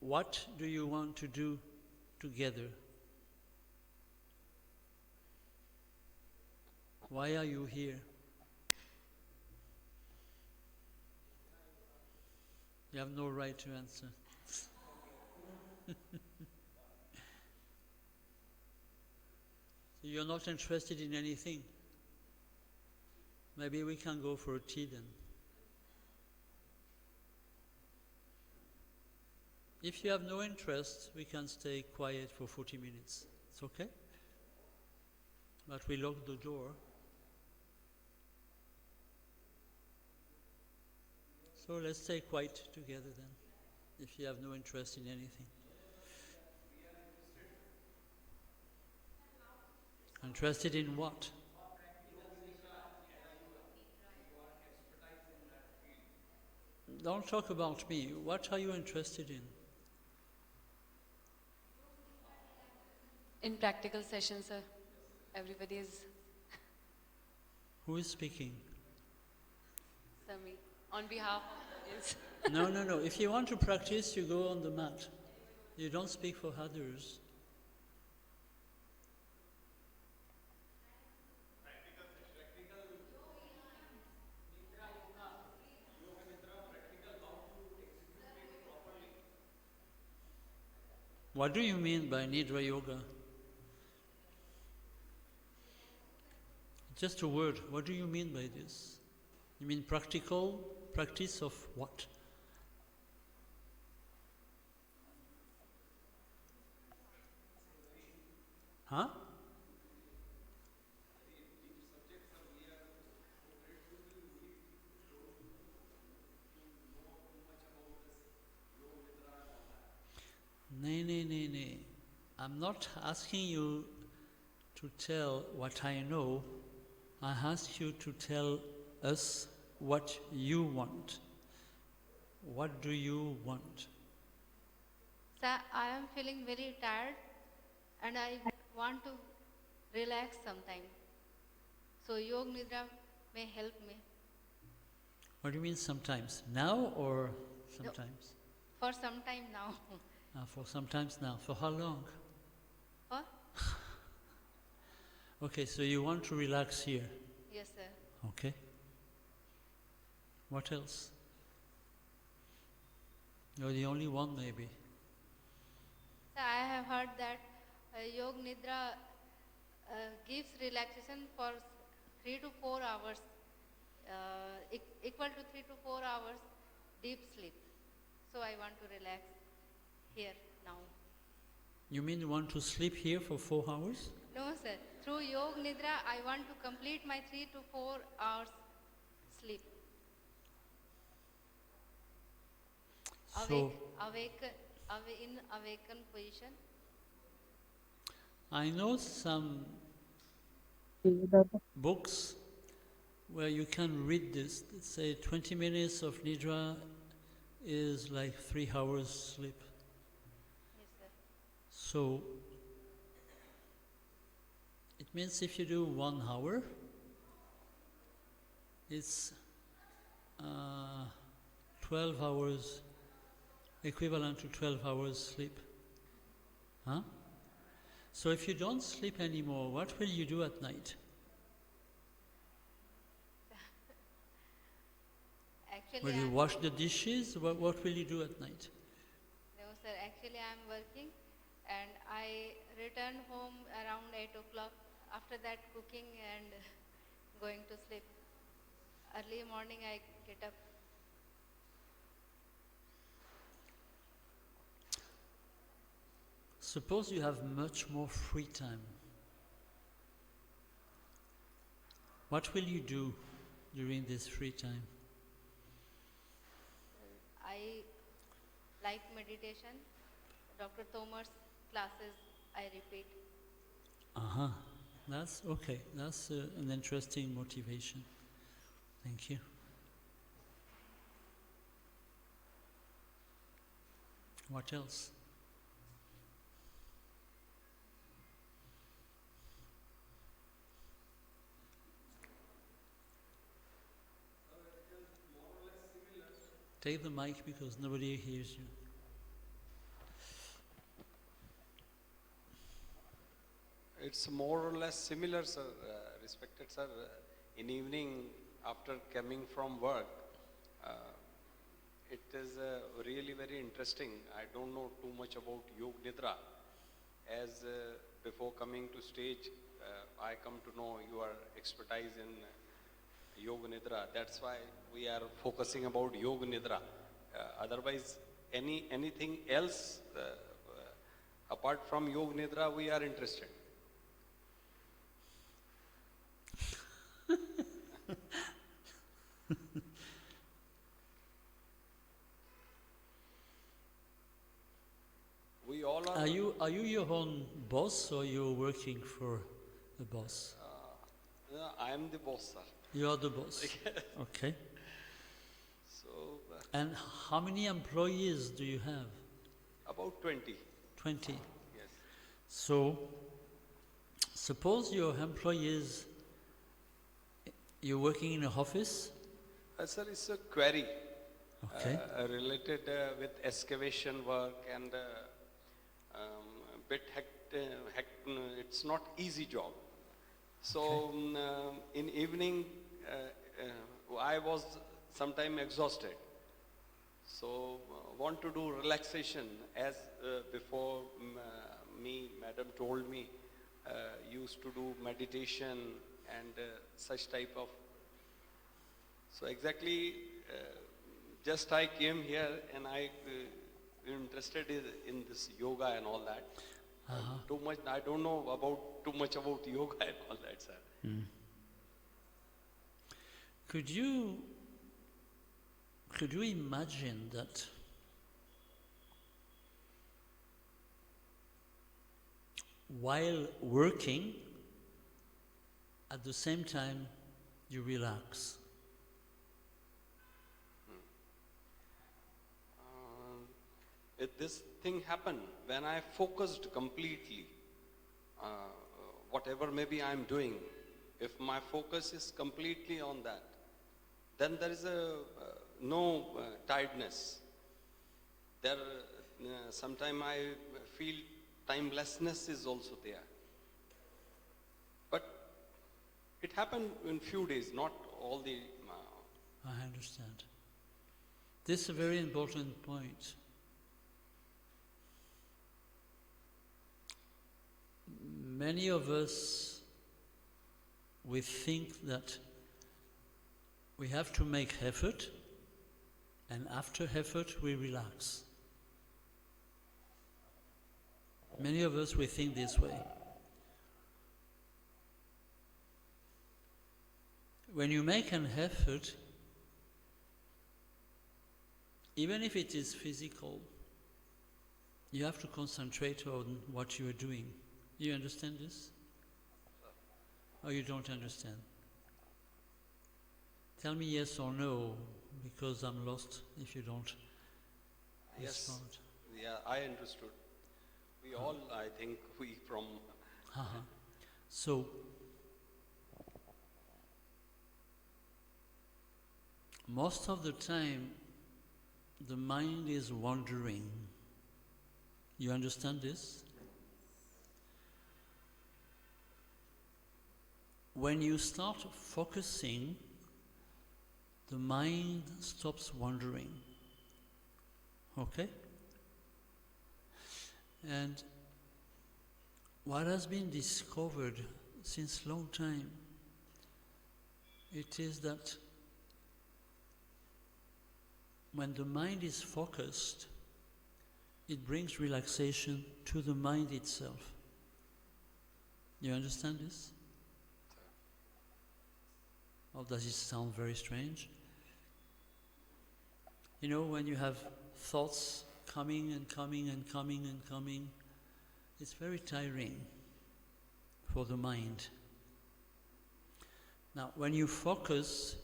what do you want to do together? Why are you here? You have no right to answer. So you're not interested in anything? Maybe we can go for a tea then. If you have no interest, we can stay quiet for 40 minutes. It's okay? But we lock the door. So let's stay quiet together then, if you have no interest in anything. Interested in what? Don't talk about me. What are you interested in? In practical sessions, sir, everybody is Who is speaking? me. On behalf, yes. No, no, no. If you want to practice, you go on the mat. You don't speak for others. What do you mean by Nidra Yoga? Just a word. What do you mean by this? You mean practical practice of what? Huh? No. I'm not asking you to tell what I know. I ask you to tell us what you want. What do you want? Sir, I am feeling very tired and I want to relax sometime. So Yoga Nidra may help me. What do you mean sometimes? Now or sometimes? For some time now. For sometimes now. For how long? Huh? Okay, so you want to relax here. Yes, sir. Okay. What else? You're the only one, maybe. Sir, I have heard that Yoga Nidra gives relaxation for 3 to 4 hours, equal to 3 to 4 hours deep sleep. So I want to relax here now. You mean you want to sleep here for 4 hours? No, sir. Through Yoga Nidra, I want to complete my 3 to 4 hours sleep. So, In awakened position. I know some books where you can read this. Say 20 minutes of Nidra is like 3 hours sleep. Yes, sir. So, it means if you do 1 hour, it's 12 hours, equivalent to 12 hours sleep. Huh? So if you don't sleep anymore, what will you do at night? Actually, Will you wash the dishes? What will you do at night? No, sir. Actually, I am working and I return home around 8 o'clock. After that, cooking and going to sleep. Early morning, I get up. Suppose you have much more free time. What will you do during this free time? I like meditation. Dr. Tomar's classes, I repeat. Uh-huh. That's okay. That's an interesting motivation. Thank you. What else? Take the mic because nobody hears you. It's more or less similar, sir, respected sir. In evening, after coming from work, it is really very interesting. I don't know too much about Yog Nidra. As before coming to stage, I come to know your expertise in Yoga Nidra. That's why we are focusing about Yoga Nidra. Otherwise, anything else apart from Yoga Nidra, we are interested. We all are. Are you your own boss, or you're working for a boss? I am the boss, sir. You are the boss. Okay. So And how many employees do you have? about 20. 20. Yes. So, suppose your employees, you're working in an office. Sir, it's a query Okay. related with excavation work and bit it's not easy job. So in evening, I was sometime exhausted. So want to do relaxation as before me, madam told me, used to do meditation and such type of. So exactly, just I came here and I interested in this yoga and all that. Too much, I don't know about too much about yoga and all that, sir. Could you imagine that while working, at the same time you relax? This thing happened when I focused completely. Whatever maybe I'm doing, if my focus is completely on that, then there is no tiredness. There, sometimes I feel timelessness is also there. But it happened in few days, not all the. I understand. This is a very important point. Many of us, we think that we have to make effort, and after effort we relax. Many of us, we think this way. When you make an effort, even if it is physical, you have to concentrate on what you are doing. You understand this? Or you don't understand? Tell me yes or no, because I'm lost if you don't Yes. respond. Yeah, I understood. We all, I think, we from. So, most of the time, the mind is wandering. You understand this? When you start focusing, the mind stops wandering. Okay? And what has been discovered since long time, it is that when the mind is focused, it brings relaxation to the mind itself. You understand this? Or does it sound very strange? You know, when you have thoughts coming and coming and coming and coming, it's very tiring for the mind. Now, when you focus,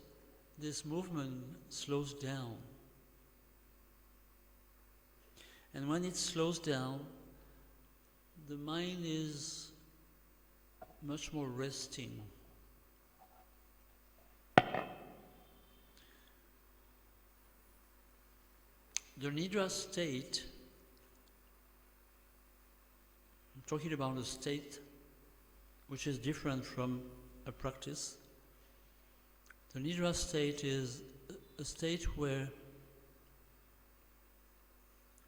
this movement slows down. And when it slows down, the mind is much more resting. The Nidra state, I'm talking about a state which is different from a practice. The Nidra state is a state where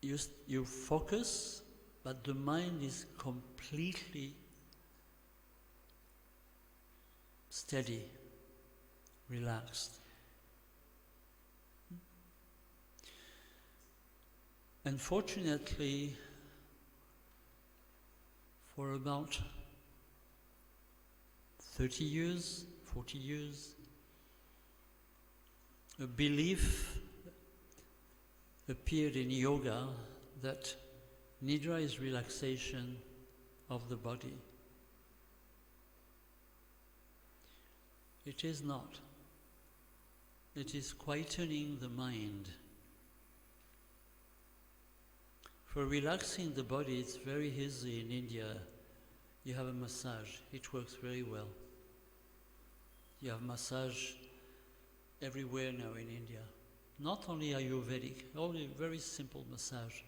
you focus, but the mind is completely steady, relaxed. Unfortunately, for about 30 years, 40 years, a belief appeared in yoga that Nidra is relaxation of the body. It is not. It is quietening the mind. For relaxing the body, it's very easy in India. You have a massage, it works very well. You have massage everywhere now in India. Not only Ayurvedic, only very simple massage.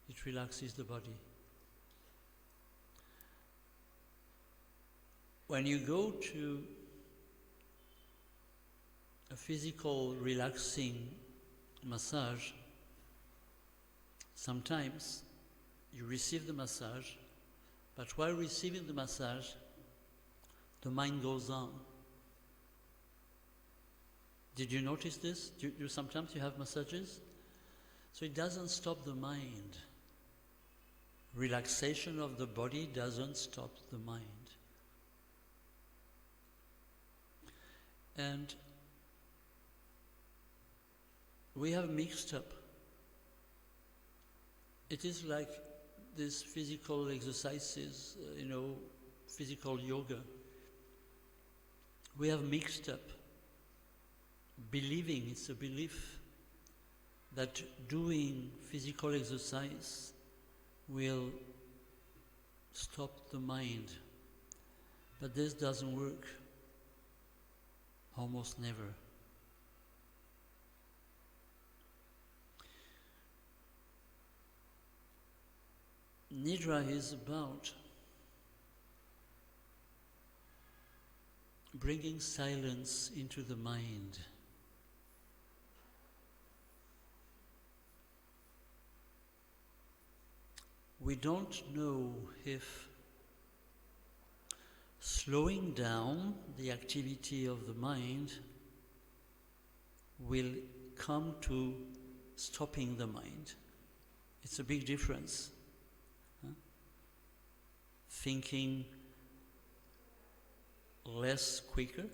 It relaxes the body. When you go to a physical relaxing massage, sometimes you receive the massage, but while receiving the massage, the mind goes on. Did you notice this? Sometimes you have massages? So it doesn't stop the mind. Relaxation of the body doesn't stop the mind. And we have mixed up. It is like these physical exercises, physical yoga. We have mixed up believing, it's a belief that doing physical exercise will stop the mind. But this doesn't work. Almost never. Nidra is about bringing silence into the mind. We don't know if slowing down the activity of the mind will come to stopping the mind. It's a big difference. Thinking less quicker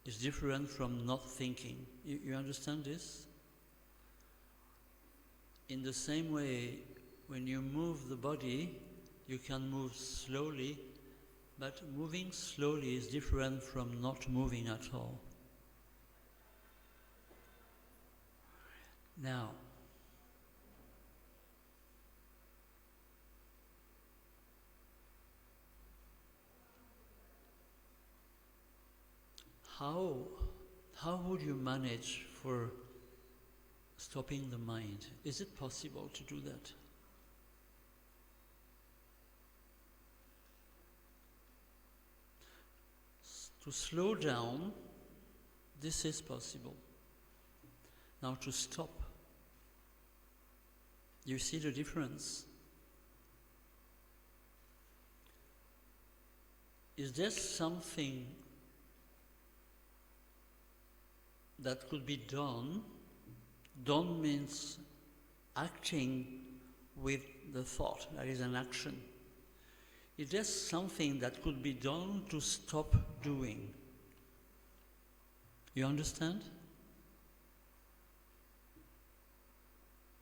is different from not thinking. You understand this? In the same way, when you move the body, you can move slowly, but moving slowly is different from not moving at all. Now, how would you manage for stopping the mind? Is it possible to do that? To slow down, this is possible. Now to stop, you see the difference? Is there something that could be done? Done means acting with the thought, that is an action. Is there something that could be done to stop doing? You understand?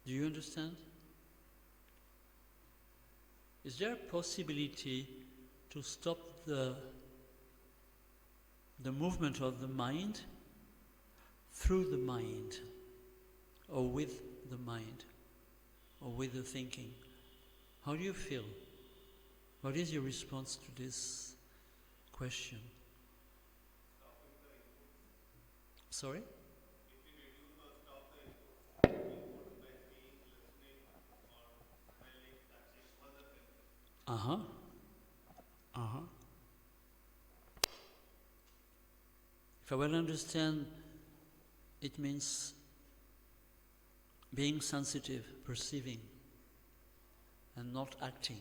Do you understand? Is there a possibility to stop the movement of the mind through the mind, or with the mind, or with the thinking? How do you feel? What is your response to this question? Sorry? if I well understand, it means being sensitive, perceiving, and not acting.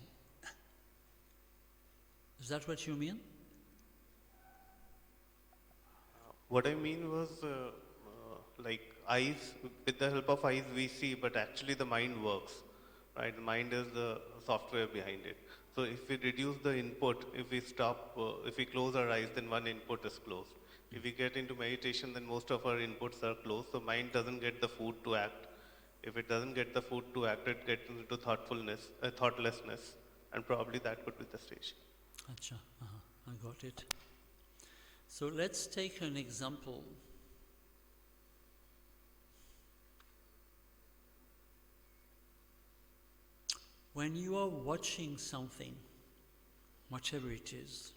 Is that what you mean? What I mean was, like eyes, with the help of eyes we see, but actually the mind works, right? The mind is the software behind it. So if we reduce the input, if we stop, if we close our eyes, then one input is closed. If we get into meditation, then most of our inputs are closed, so mind doesn't get the food to act. If it doesn't get the food to act, it gets into thoughtlessness, and probably that could be the stage. Acha, I got it. So let's take an example. When you are watching something, whatever it is,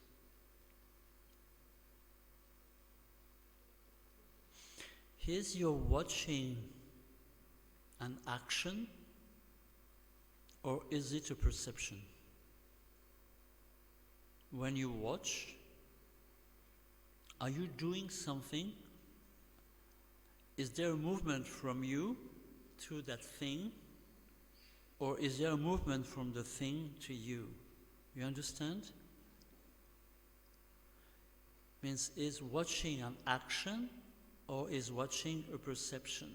is you're watching an action or is it a perception? When you watch, are you doing something? Is there a movement from you to that thing? Or is there a movement from the thing to you? You understand? Means, is watching an action or is watching a perception?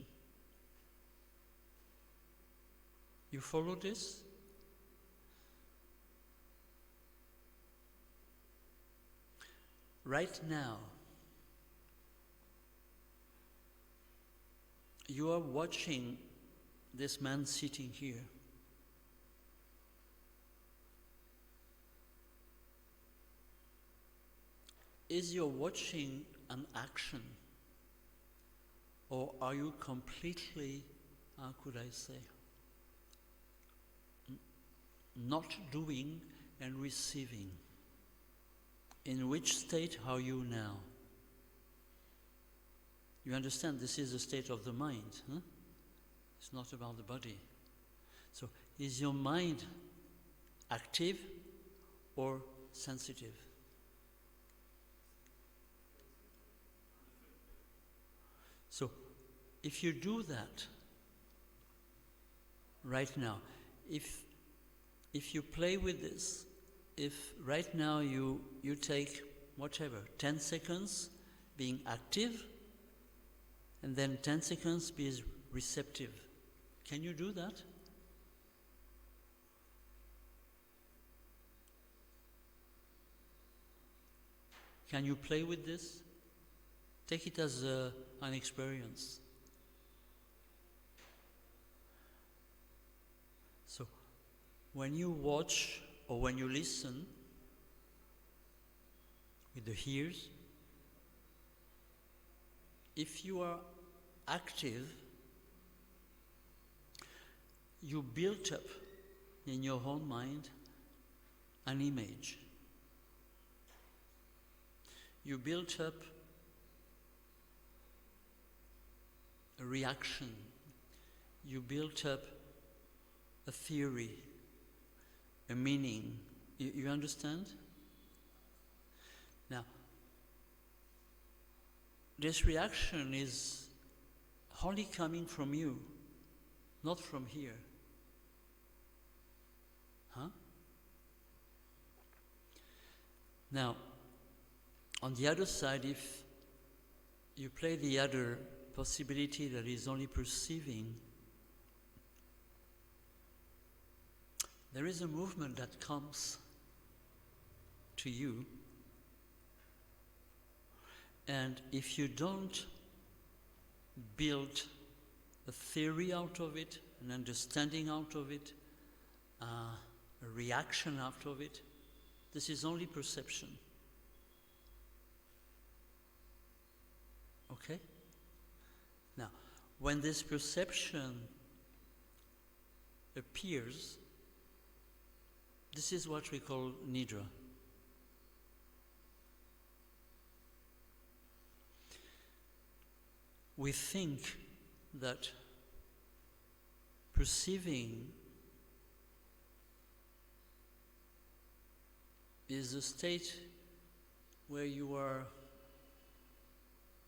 You follow this? Right now, you are watching this man sitting here. Is your watching an action? Or are you completely, how could I say, not doing and receiving? In which state are you now? You understand, this is the state of the mind. Huh? It's not about the body. So, is your mind active or sensitive? So, if you do that right now, if you play with this, if right now you take whatever, 10 seconds being active, and then 10 seconds be receptive, can you do that? Can you play with this? Take it as an experience. So, when you watch or when you listen with the ears, if you are active, you build up in your own mind an image. You build up a reaction. You build up a theory, a meaning. You understand? Now, this reaction is only coming from you, not from here. Huh? Now, on the other side, if you play the other possibility that is only perceiving, there is a movement that comes to you, and if you don't build a theory out of it, an understanding out of it, a reaction out of it, this is only perception. Okay? Now, when this perception appears, this is what we call nidra. We think that perceiving is a state where you are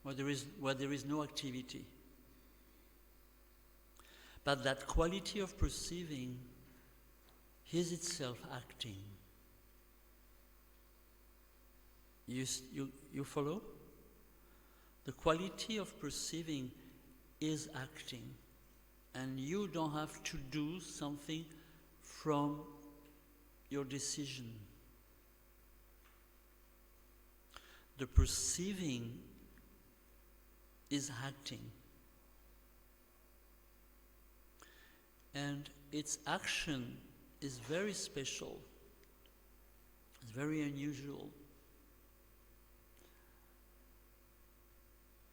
where there is no activity. But that quality of perceiving is itself acting. You follow? The quality of perceiving is acting, and you don't have to do something from your decision. The perceiving is acting, and its action is very special, it's very unusual.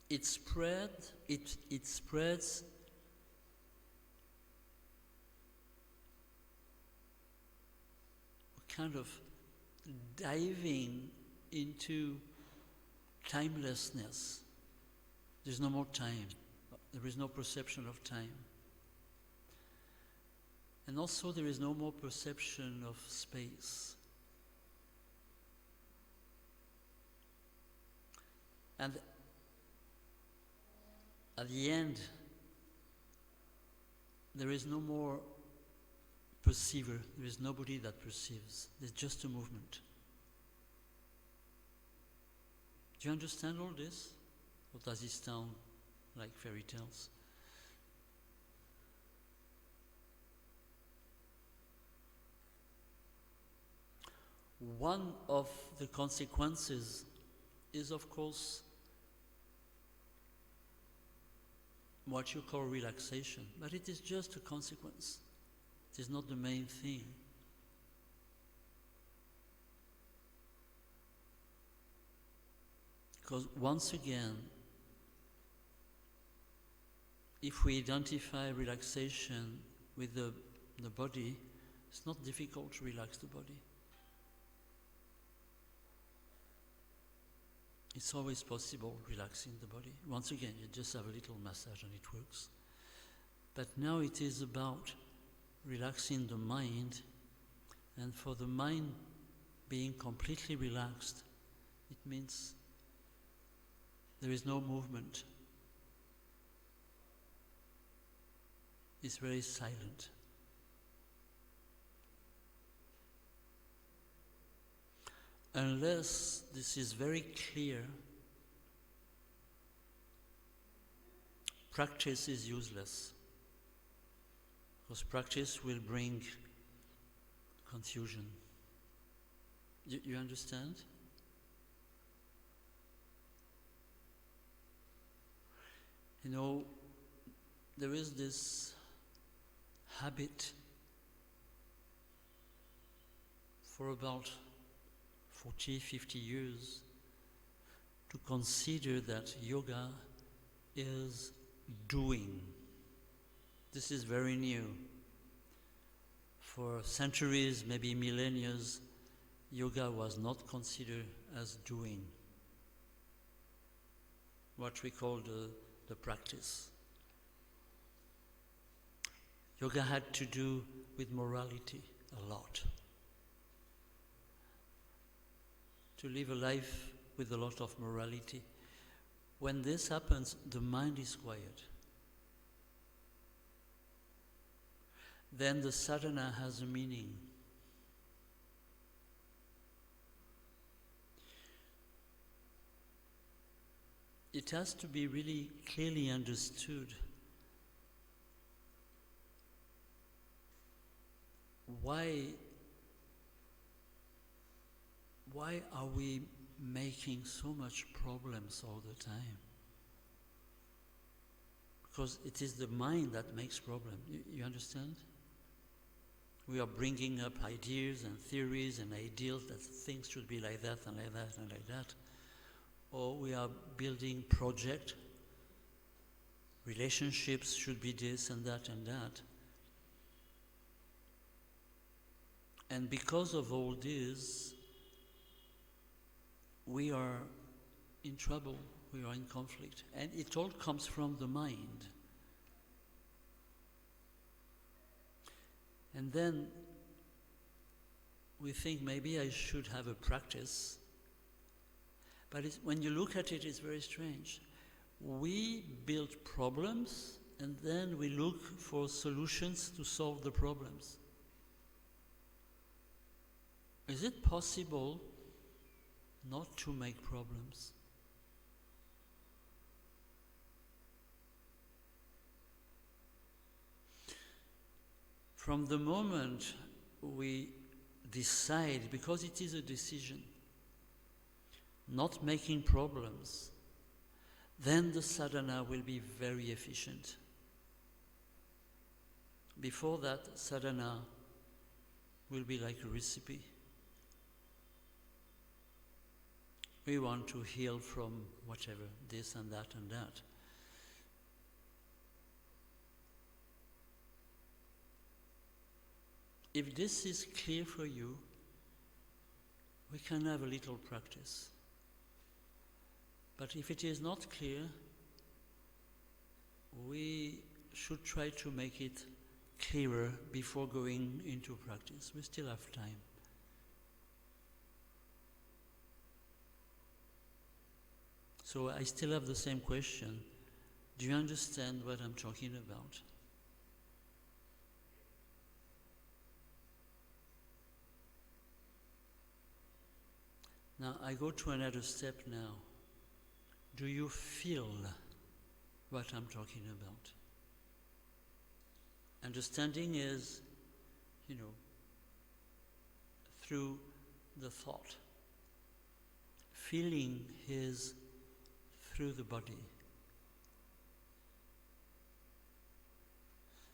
It spreads a kind of diving into timelessness. There's no more time. There is no perception of time. And also there is no more perception of space. And at the end, there is no more perceiver. There is nobody that perceives. There's just a movement. Do you understand all this? Or does it sound like fairy tales? One of the consequences is, of course, what you call relaxation, but it is just a consequence. It is not the main thing. Because once again, if we identify relaxation with the body, it's not difficult to relax the body. It's always possible relaxing the body. Once again, you just have a little massage and it works. But now it is about relaxing the mind, and for the mind being completely relaxed, it means there is no movement. It's very silent. Unless this is very clear, practice is useless, because practice will bring confusion. You understand? You know, there is this habit for about 40, 50 years to consider that yoga is doing. This is very new. For centuries, maybe millennia, yoga was not considered as doing, what we call the practice. Yoga had to do with morality a lot. To live a life with a lot of morality. When this happens, the mind is quiet. Then the sadhana has a meaning. It has to be really clearly understood why are we making so much problems all the time? Because it is the mind that makes problems. You understand? We are bringing up ideas and theories and ideals that things should be like that and like that and like that. Or we are building projects, relationships should be this and that and that. And because of all this, we are in trouble, we are in conflict. And it all comes from the mind. And then we think maybe I should have a practice. But when you look at it, it's very strange. we build problems and then we look for solutions to solve the problems. Is it possible not to make problems? From the moment we decide, because it is a decision, not making problems, then the sadhana will be very efficient. Before that, sadhana will be like a recipe. We want to heal from whatever, this and that and that. If this is clear for you, we can have a little practice. But if it is not clear, we should try to make it clearer before going into practice. We still have time. So I still have the same question. Do you understand what I'm talking about? Now I go to another step now. Do you feel what I'm talking about? Understanding is, through the thought. Feeling is through the body.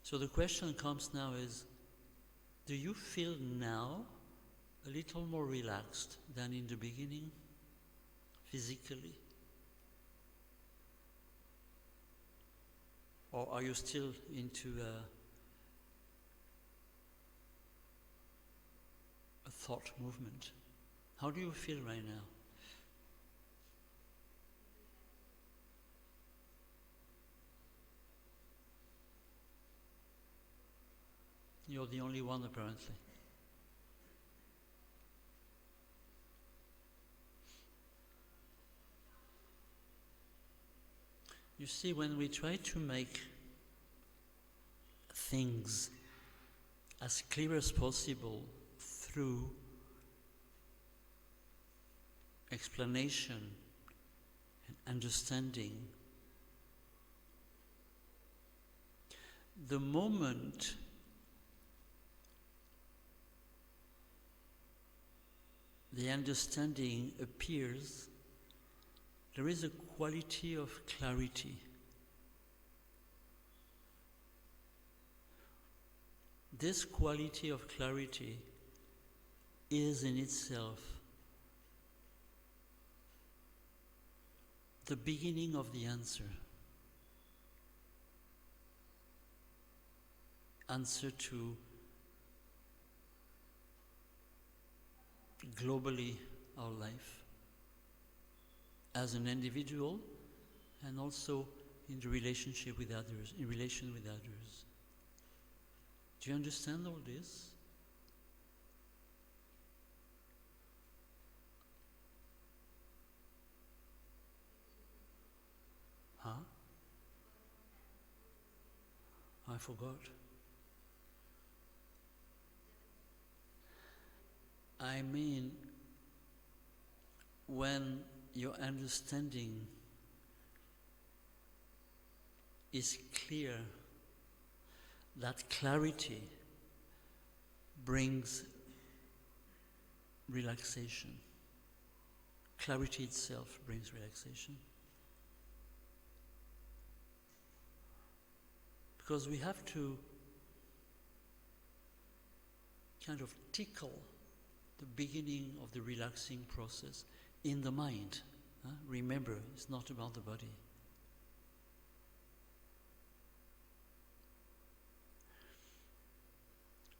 So the question comes now is, do you feel now a little more relaxed than in the beginning, physically? Or are you still into a thought movement? How do you feel right now? You're the only one, apparently. You see, when we try to make things as clear as possible through explanation and understanding, the moment the understanding appears, there is a quality of clarity. This quality of clarity is in itself the beginning of the answer. Answer to globally our life as an individual and also in the relationship with others, in relation with others. Do you understand all this? Huh? I forgot. I mean, when your understanding is clear, that clarity brings relaxation. Clarity itself brings relaxation. Because we have to kind of tickle the beginning of the relaxing process in the mind. Remember, it's not about the body.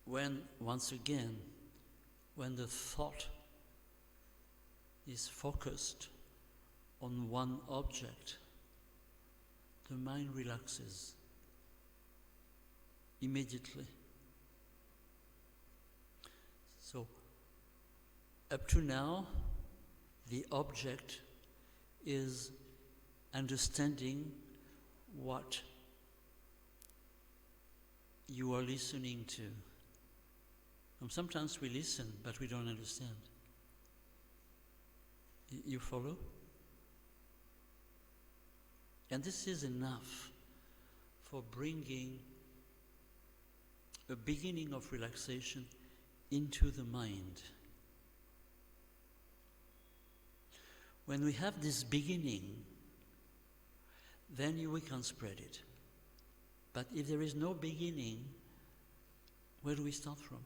When, once again, when the thought is focused on one object, the mind relaxes immediately. So, up to now, the object is understanding what you are listening to. And sometimes we listen, but we don't understand. You follow? And this is enough for bringing a beginning of relaxation into the mind. When we have this beginning, then we can spread it. But if there is no beginning, where do we start from?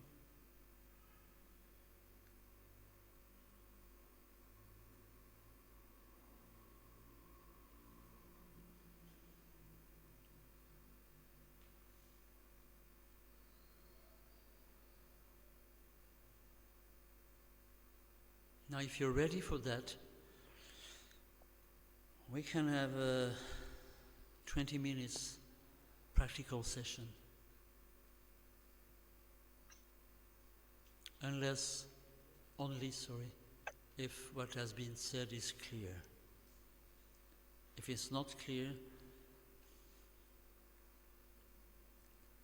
Now, if you're ready for that, we can have a 20 minutes practical session. Unless, if what has been said is clear. If it's not clear,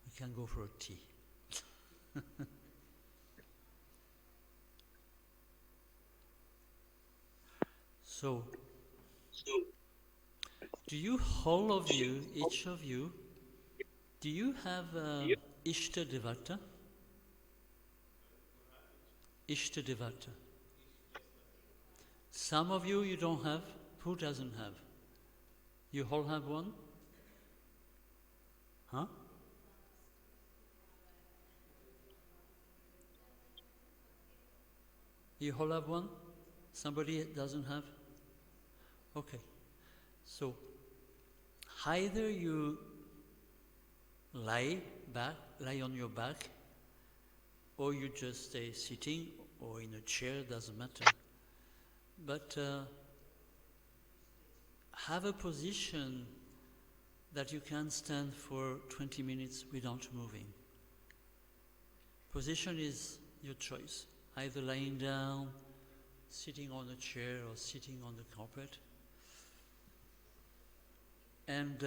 we can go for a tea. So, do you, all of you, each of you, do you have Ishta Devata? Ishta Devata. Some of you, you don't have. Who doesn't have? You all have one? Huh? You all have one? Somebody doesn't have? Okay. So, either you lie on your back, or you just stay sitting or in a chair, doesn't matter. But have a position that you can stand for 20 minutes without moving. Position is your choice, either lying down, sitting on a chair, or sitting on the carpet. And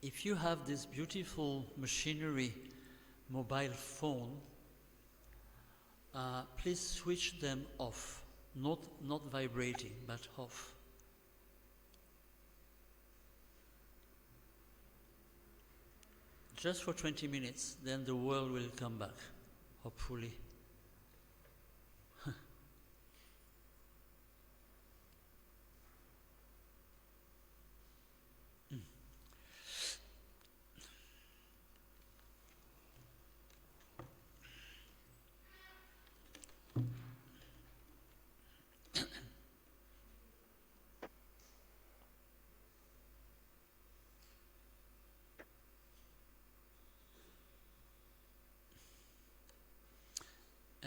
if you have this beautiful machinery, mobile phone, please switch them off, not vibrating, but off. Just for 20 minutes, then the world will come back, hopefully.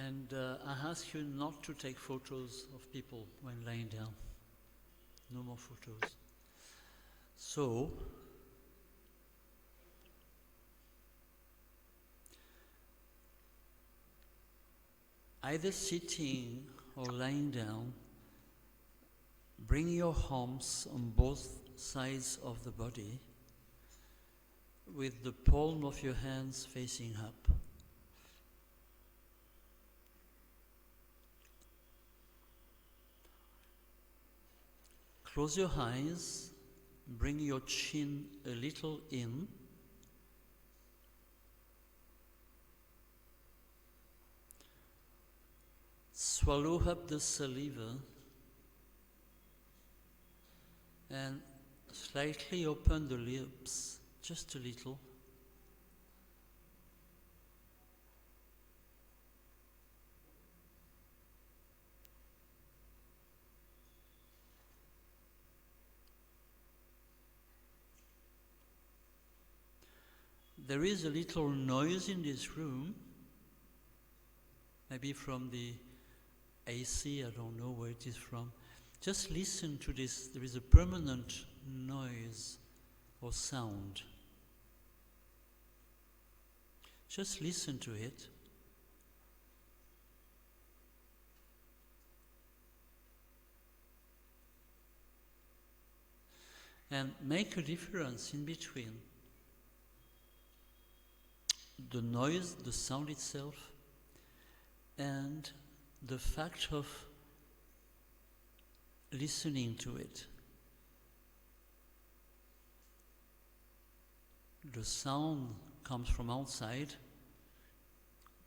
And I ask you not to take photos of people when lying down. No more photos. So, either sitting or lying down, bring your arms on both sides of the body with the palm of your hands facing up. Close your eyes, bring your chin a little in. Swallow up the saliva and slightly open the lips, just a little. There is a little noise in this room, maybe from the AC, I don't know where it is from. Just listen to this. There is a permanent noise or sound. Just listen to it. and make a difference in between the noise, the sound itself, and the fact of listening to it. The sound comes from outside.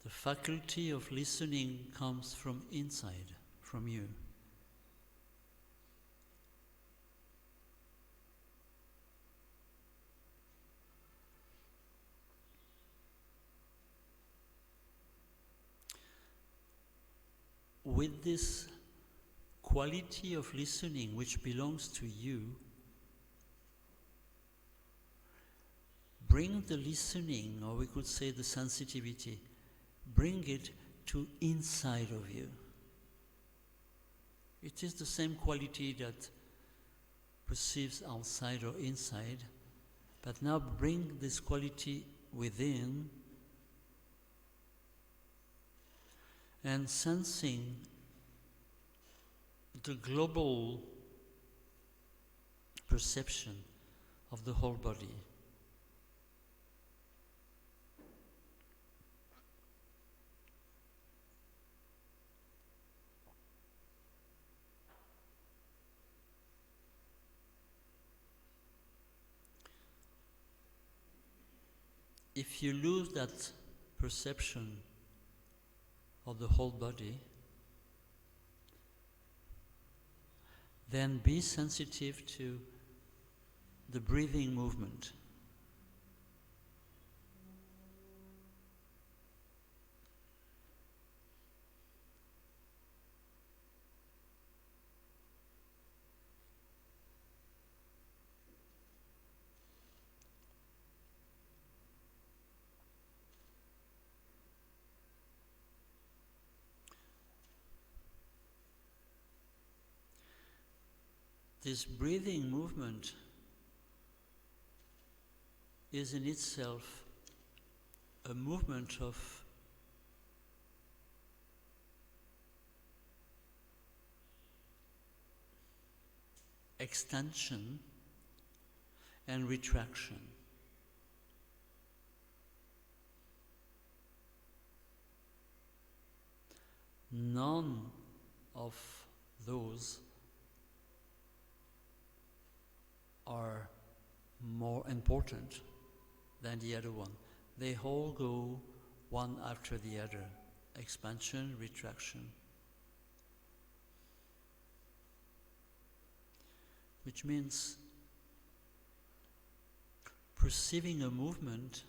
The faculty of listening comes from inside, from you. With this quality of listening which belongs to you, bring the listening, or we could say the sensitivity, bring it to inside of you. It is the same quality that perceives outside or inside, but now bring this quality within, and sensing the global perception of the whole body. If you lose that perception of the whole body, then be sensitive to the breathing movement. This breathing movement is in itself a movement of extension and retraction. None of those are more important than the other one. They all go one after the other. Expansion, retraction. Which means perceiving a movement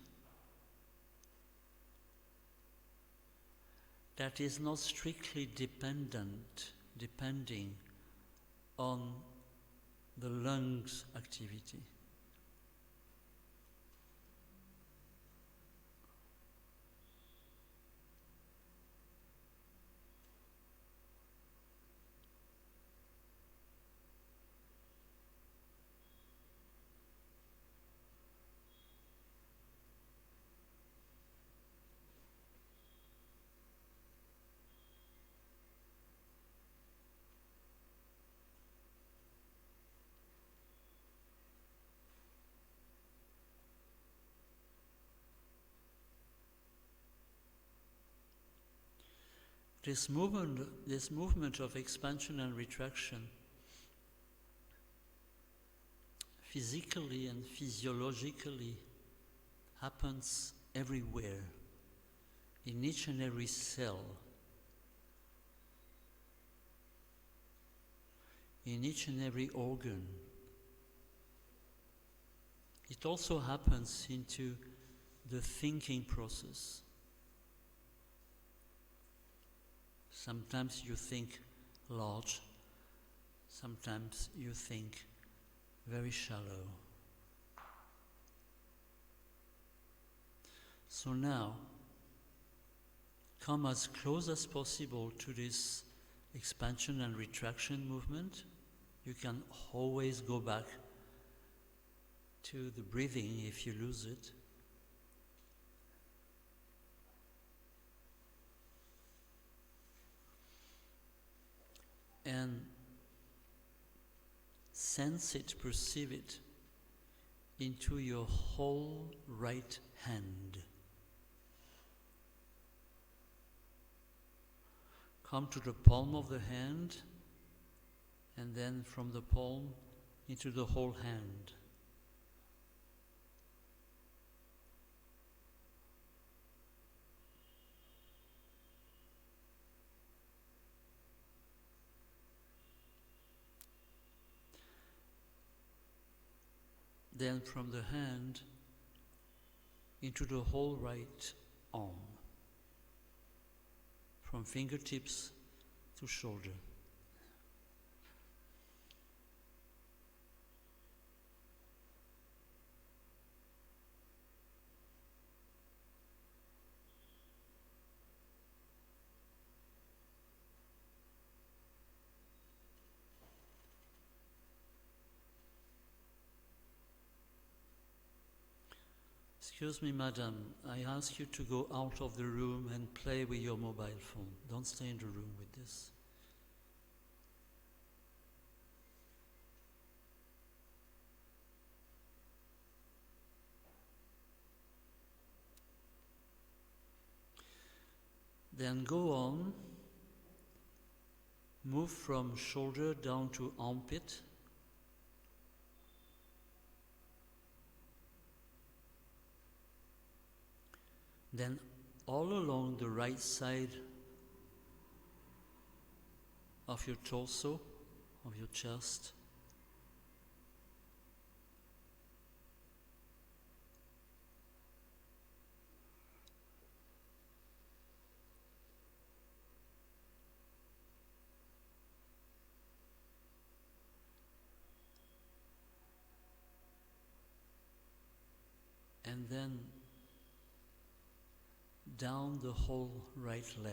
that is not strictly depending on the lungs activity. This movement of expansion and retraction, physically and physiologically, happens everywhere, in each and every cell, in each and every organ. It also happens into the thinking process. Sometimes you think large, sometimes you think very shallow. So now, come as close as possible to this expansion and retraction movement. You can always go back to the breathing if you lose it. And sense it, perceive it into your whole right hand. Come to the palm of the hand, and then from the palm into the whole hand. Then from the hand into the whole right arm, from fingertips to shoulder. Excuse me, madam, I ask you to go out of the room and play with your mobile phone. Don't stay in the room with this. Then go on, move from shoulder down to armpit. Then all along the right side of your torso, of your chest. And then down the whole right leg.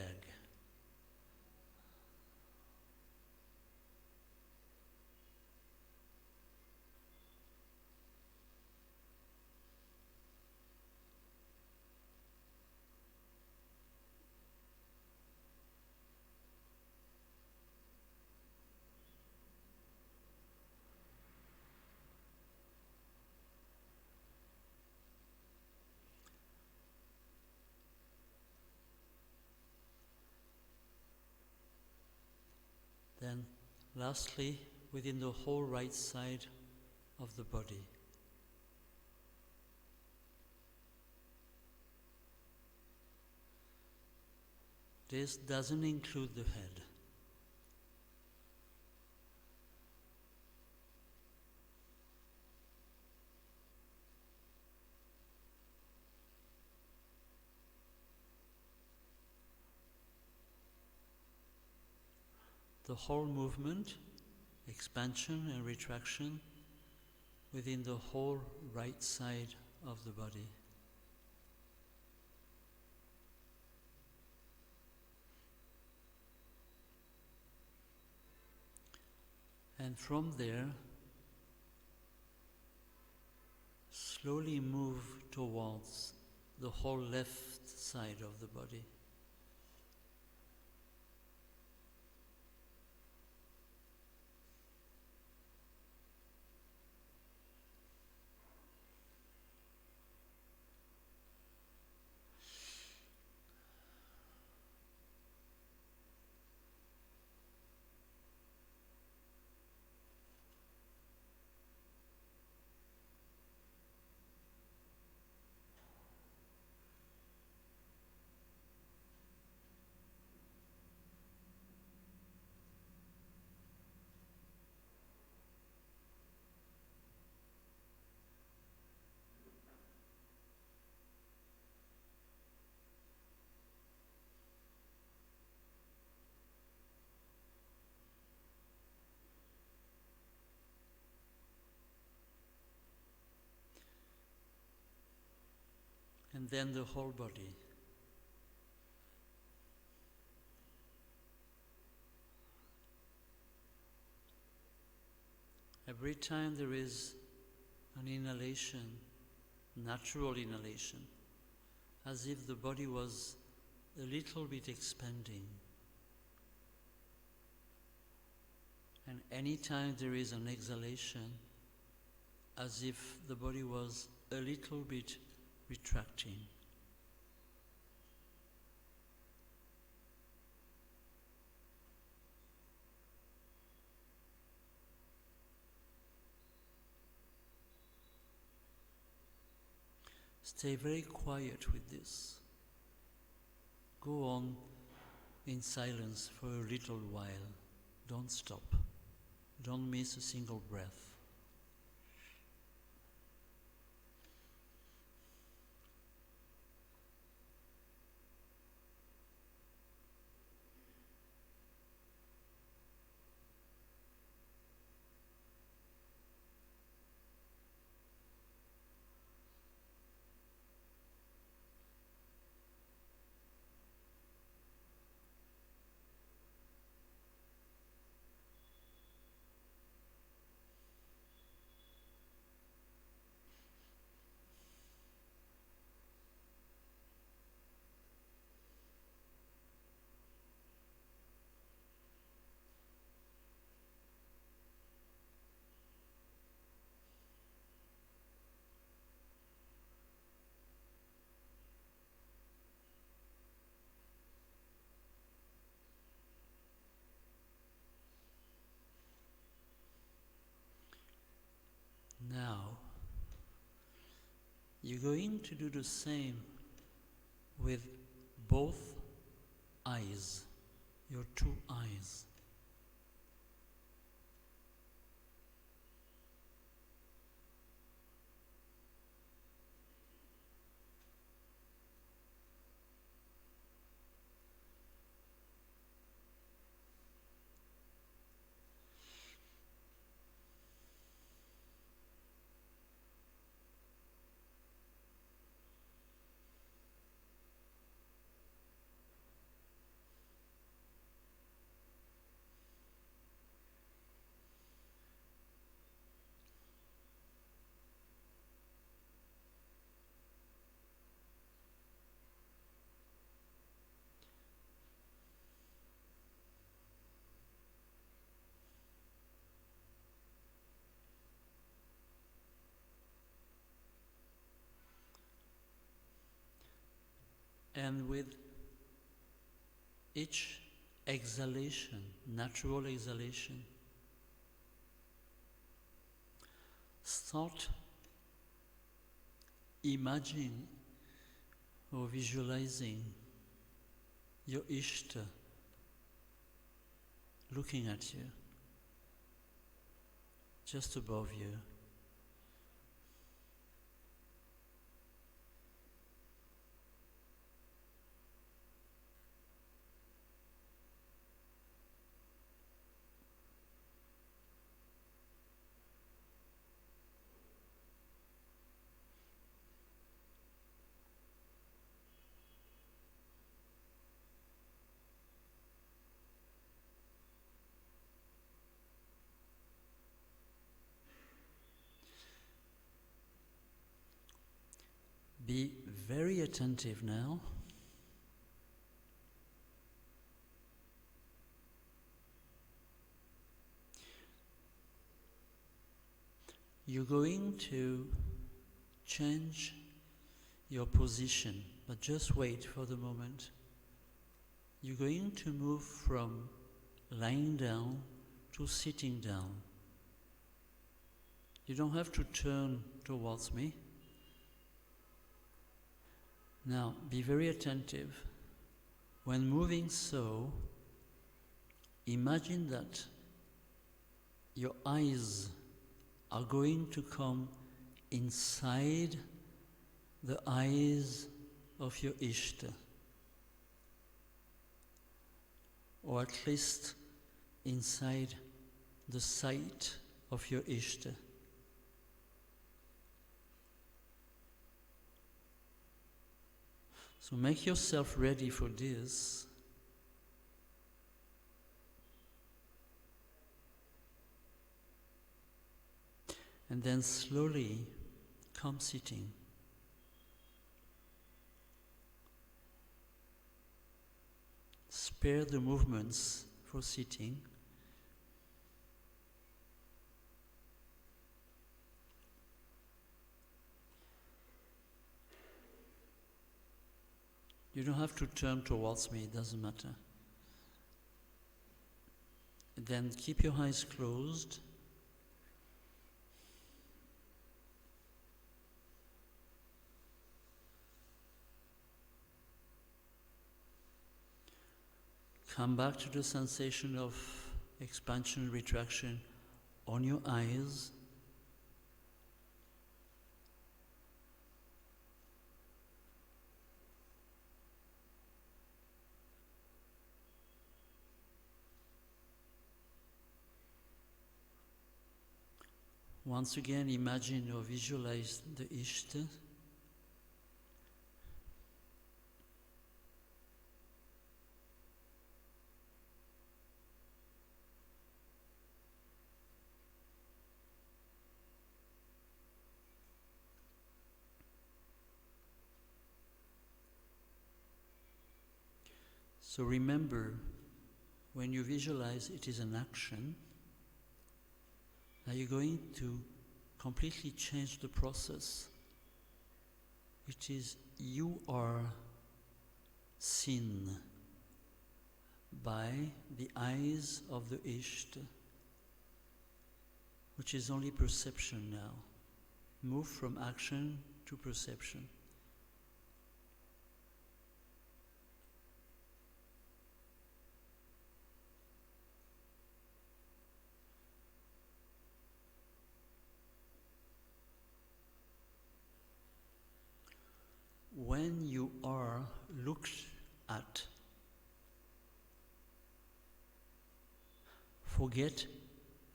Then, lastly, within the whole right side of the body. This doesn't include the head. The whole movement, expansion and retraction within the whole right side of the body. And from there, slowly move towards the whole left side of the body. And then the whole body. Every time there is an inhalation, natural inhalation, as if the body was a little bit expanding. And anytime there is an exhalation, as if the body was a little bit retracting. Stay very quiet with this. Go on in silence for a little while. Don't stop. Don't miss a single breath. Now, you're going to do the same with both eyes, your two eyes. And with each exhalation, natural exhalation, start imagining or visualizing your Ishta looking at you, just above you. Be very attentive now. You're going to change your position, but just wait for the moment. You're going to move from lying down to sitting down. You don't have to turn towards me. Now, be very attentive. When moving so, imagine that your eyes are going to come inside the eyes of your Ishta, or at least inside the sight of your Ishta. So make yourself ready for this. And then slowly come sitting. Spare the movements for sitting. You don't have to turn towards me, it doesn't matter. Then keep your eyes closed. Come back to the sensation of expansion, retraction on your eyes. Once again, imagine or visualize the Ishta. So remember, when you visualize, it is an action. Now you're going to completely change the process, which is you are seen by the eyes of the Ishta, which is only perception now. Move from action to perception. When you are looked at, forget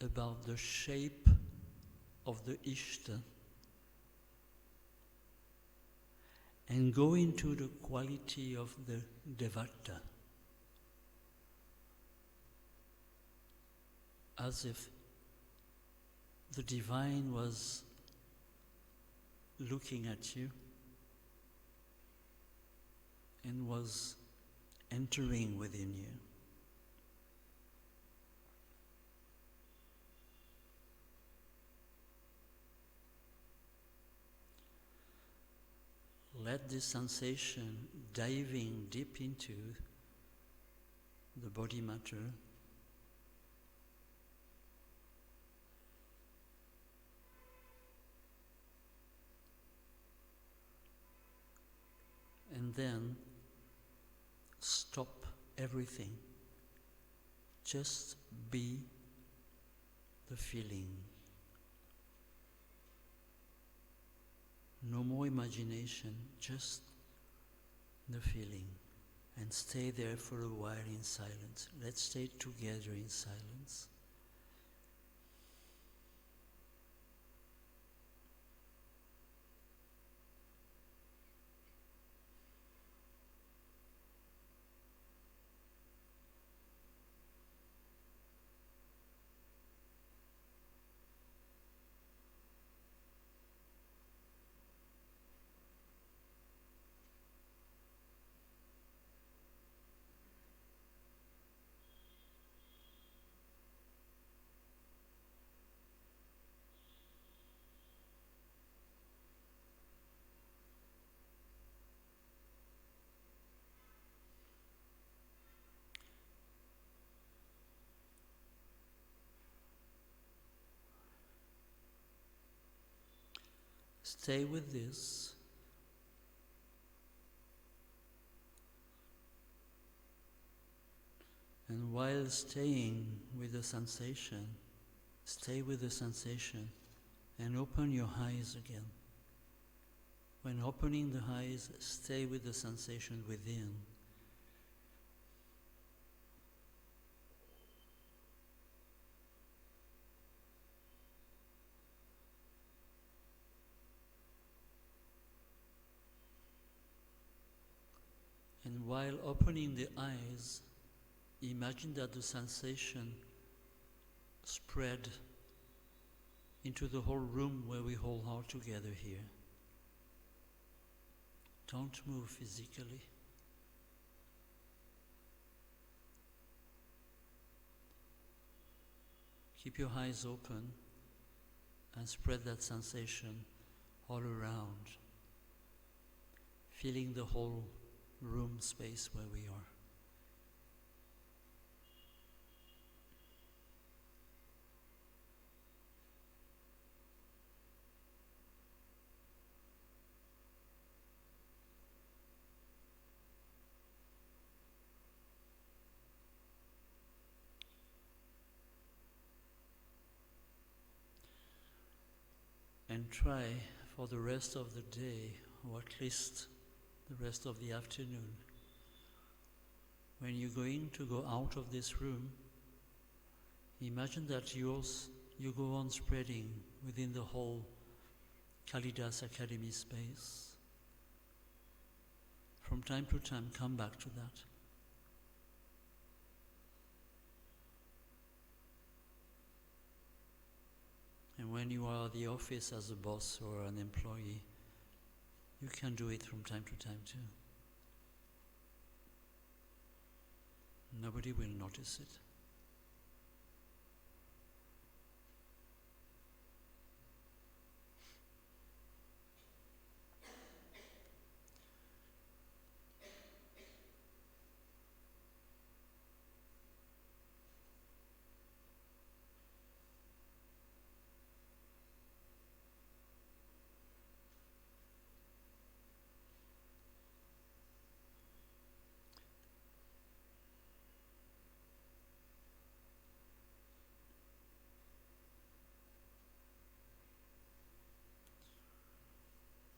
about the shape of the Ishta and go into the quality of the Devata, as if the divine was looking at you and was entering within you. Let this sensation diving deep into the body matter and then stop everything. Just be the feeling. No more imagination, just the feeling. And stay there for a while in silence. Let's stay together in silence. Stay with this. And while staying with the sensation, stay with the sensation and open your eyes again. When opening the eyes, stay with the sensation within. And while opening the eyes, imagine that the sensation spread into the whole room where we all are together here. Don't move physically. Keep your eyes open and spread that sensation all around, feeling the whole room space where we are. And try for the rest of the day, or at least the rest of the afternoon, when you're going to go out of this room, imagine that you go on spreading within the whole Kalidas Academy space. From time to time, come back to that. And when you are at the office as a boss or an employee, you can do it from time to time too. Nobody will notice it.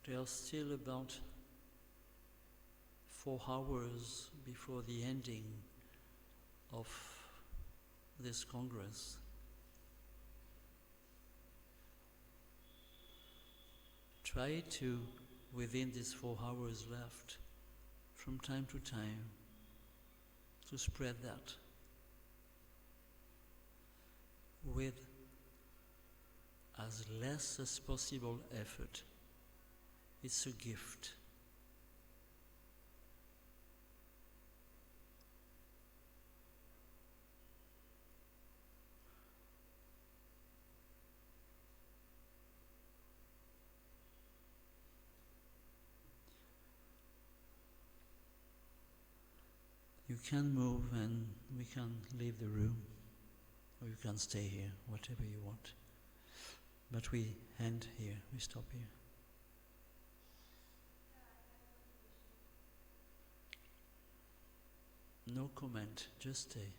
There are still about 4 hours before the ending of this Congress. Try to, within these 4 hours left, from time to time, to spread that with as less as possible effort. It's a gift. You can move and we can leave the room, or you can stay here, whatever you want. But we end here, we stop here. No comment, just stay.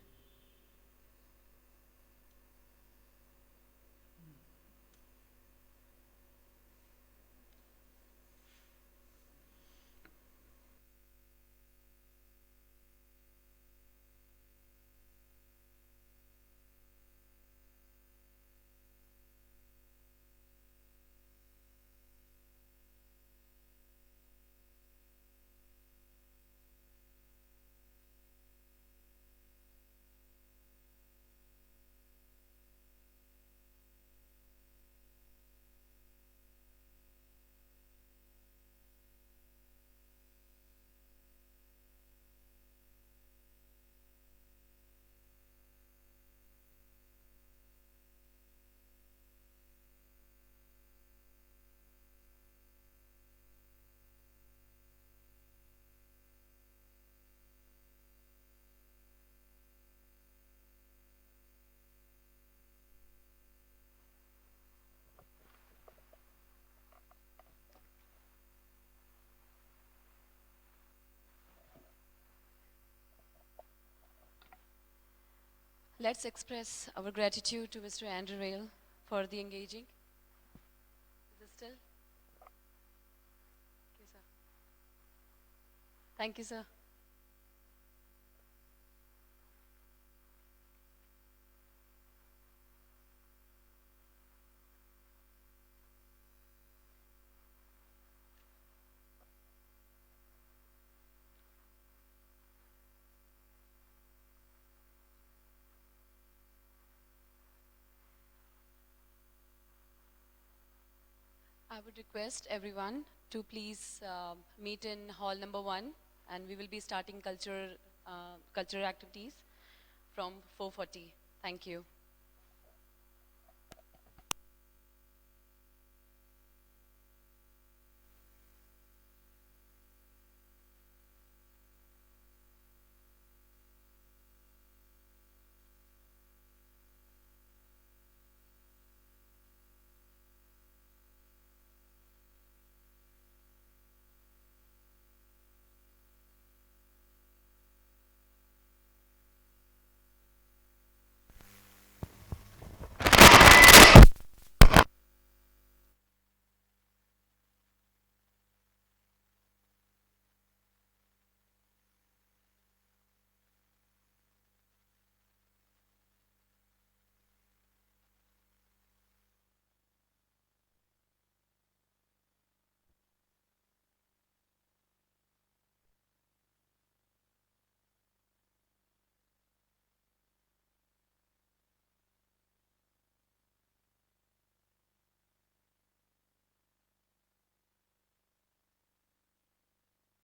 Let's express our gratitude to Mr. Andrew Rail for the engaging. Is it still? Okay, sir. Thank you, sir. I would request everyone to please meet in hall number 1, and we will be starting cultural activities from 4:40. Thank you.